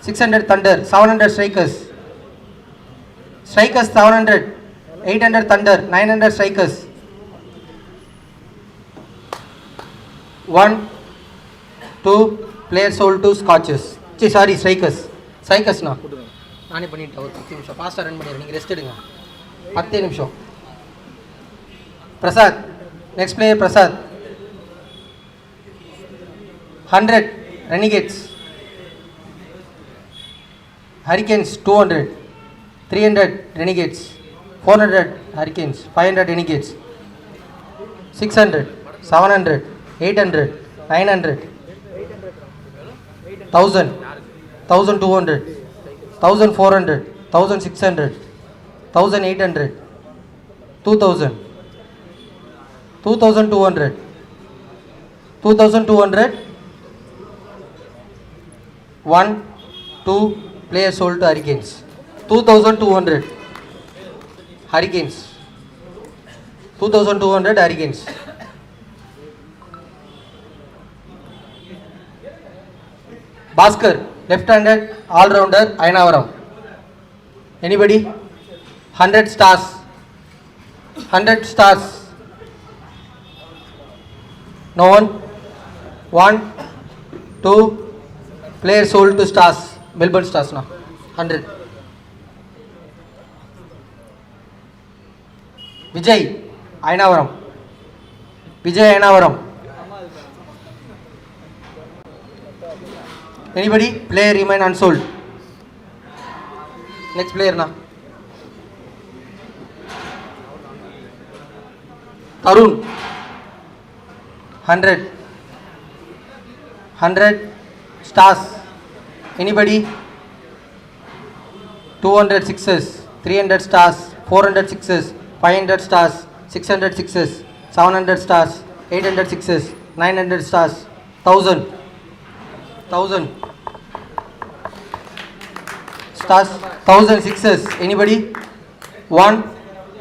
600 Thunder, 700 strikers, 700, 800 Thunder, 900 strikers, 1, 2 players sold to scotches. Sorry, strikers na. நானே பண்ணிட்டேன். ஒரு 10 நிமிஷம் ஃபாஸ்ட்டாக ரன் பண்ணிடுறேன், நீங்கள் ரெஸ்ட் எடுங்க. 10 நிமிஷம். Prasad, next player Prasad. 100 Renegades, Hurricanes 200, 300 Renegades, 400 Hurricanes, 500 Renegades, 600, 700, 800, 900, 1000, 1200, 1400, 1600, 1800, 2000, 2200, 2200, 1, 2 players sold to Hurricanes. 2200 Hurricanes. 2200 Hurricanes. Bhaskar, left-handed all-rounder, Ayanavaram. Anybody? 100 stars. 100 stars. No one? 1, 2 players sold to stars. Melbourne Stars now. 100. Vijay Ayanavaram. Anybody? Player remain unsold. Next player now. Tarun. 100 stars. Anybody? 200 sixes, 300 stars, 400 sixes, 500 stars, 600 sixes, 700 stars, 800 sixes, 900 stars, 1000 stars, 1000 sixes. Anybody? 1,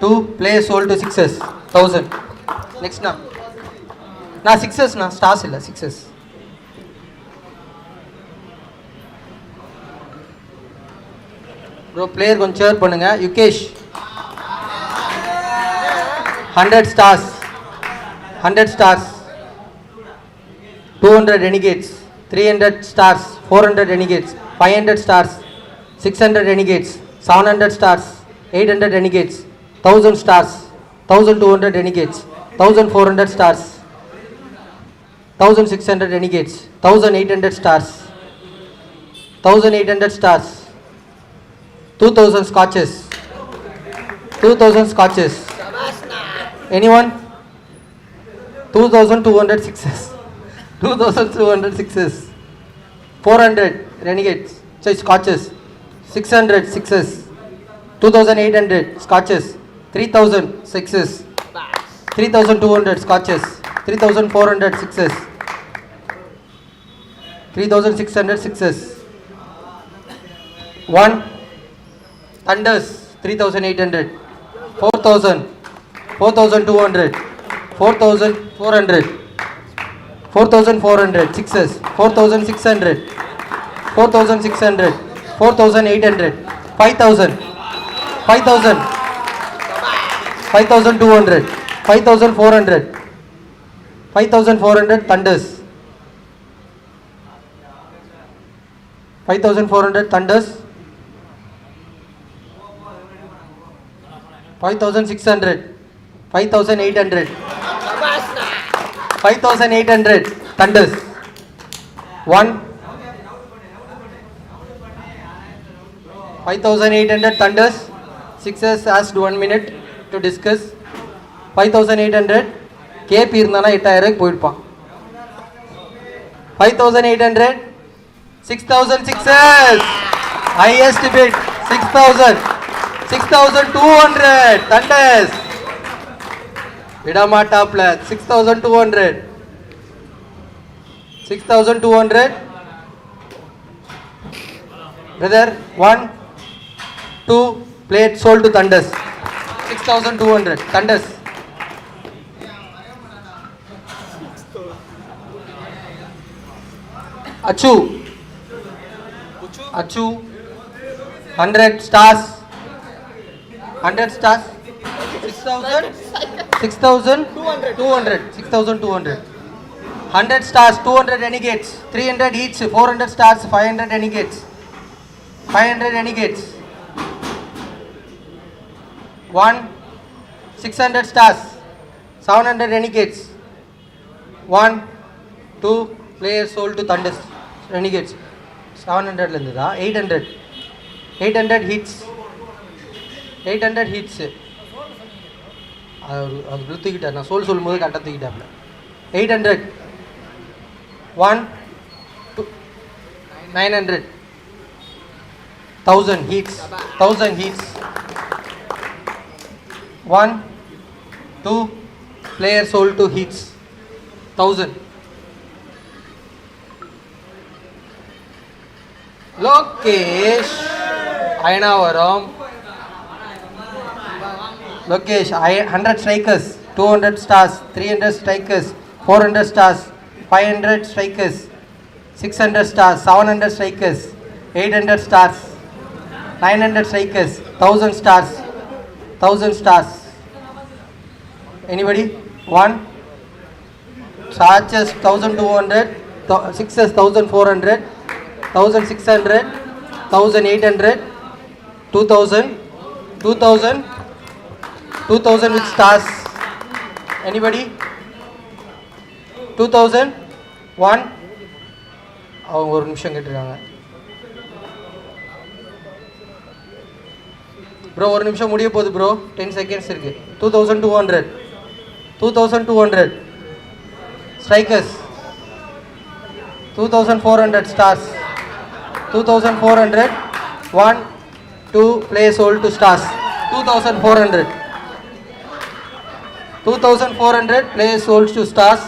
2 players sold to sixes. 1000. Next now. நான் சிக்ஸஸ்ண்ணா, stars இல்லை, sixes. Bro player கொஞ்சம் சேர் பண்ணுங்க. Yukesh 100 stars, 100 stars, 200 renegades, 300 stars, 400 renegades, 500 stars, 600 renegades, 700 stars, 800 renegades, 1000 stars, 1200 renegades, 1400 stars, 1600 renegades, 1800 stars, 1800 stars, 2000 scotches, 2000 scotches. Anyone? 2200 sixes, 2200 sixes, 400 renegades, so scotches, 600 sixes, 2800 scotches, 3000 sixes, 3200 scotches, 3400 sixes, 3600 sixes, 1 thunders, 3800, 4000, 4200, 4400, 4400 sixes, 4600, 4600, 4800, 5000, 5000, 5200, 5400, 5400 thunders, 5400 thunders, 5600, 5800, 5800 thunders. 1 5800 thunders. Sixers asked 1 minute to discuss. 5800 KP இருந்தானா 8000 போயிடுப்பான். 5800 6000 sixers. Highest bid 6000, 6200 thunders. விடமாட்டாப்ல 6200, 6200 brother. 1 2 plate sold to thunders. 6200 thunders. Achu 100 stars, 100 stars, 6000, 6200, 6200, 100 stars, 200 renegades, 300 each, 400 stars, 500 renegades, 500 renegades. 1 600 stars, 700 renegades. 1 2 players sold to thunders. Renegades 700 ல இருந்துதா 800, 800 hits, 800 hits. அது தூக்கிட்டார், நான் சொல்லும்போது கரெக்டாக தூக்கிட்டாப்ல. 800, 1 2 900, 1000 hits, 1000 hits. 1 2 players sold to hits, 1000. Lokesh Ayanavaram, Lokesh 100 strikers, 200 stars, 300 strikers, 400 stars, 500 strikers, 600 stars, 700 strikers, 800 stars, 900 strikers, 1000 stars, 1000 stars. Anybody? 1 charges 1200, sixes 1400, 1600, 1800, 2000, 2000, 2000 with stars. Anybody? 2000, 1 அவங்க ஒரு நிமிஷம் கேட்டிருக்காங்க ப்ரோ, ஒரு நிமிஷம் முடிய போகுது ப்ரோ, 10 seconds இருக்கு. 2200, 2200 strikers, 2400 stars, 2400, 1 2 players sold to stars, 2400, 2400 players sold to stars.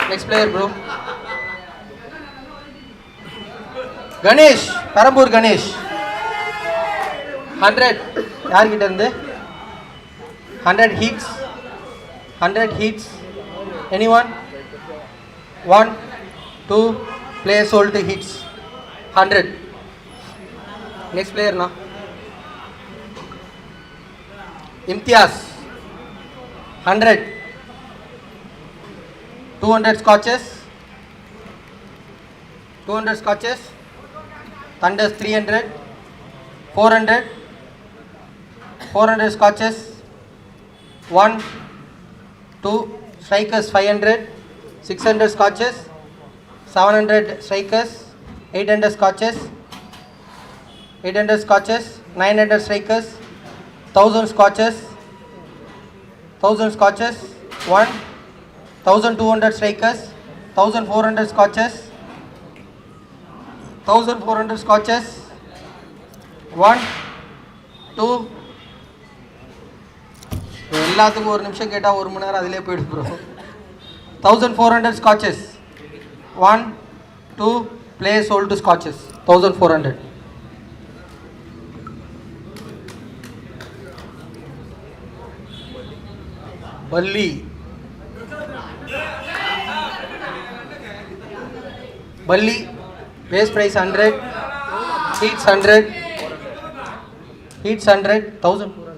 Next player bro. Ganesh, Karambur Ganesh 100. யார் கிட்ட இருந்து 100 hits, 100 hits. Anyone? 1, 2, player sold to hits. 100. Next player now. Imtiaz. 100. 200 scotches. 200 scotches. Thunders 300. 400. 400 scotches. 1, 2, strikers 500. 600 scotches. 700 strikers. 800 scotches. 800 scotches. 900 strikers. 1000 scotches. 1000 scotches. 1, 1200 strikers. 1400 scotches. 1400 scotches. 1, 2. எல்லாத்துக்கும் ஒரு நிமிஷம் கேட்டால் ஒரு மணி நேரம் அதிலே போயிடு bro. 1400 scotches. 1, 2, players sold to scotches. 1400. Balli. Balli, base price 100. Heats 100. Heats 100. 1400.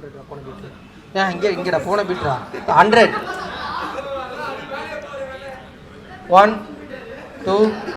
Yeah, ingeda phone bitra. 100. 1, 2.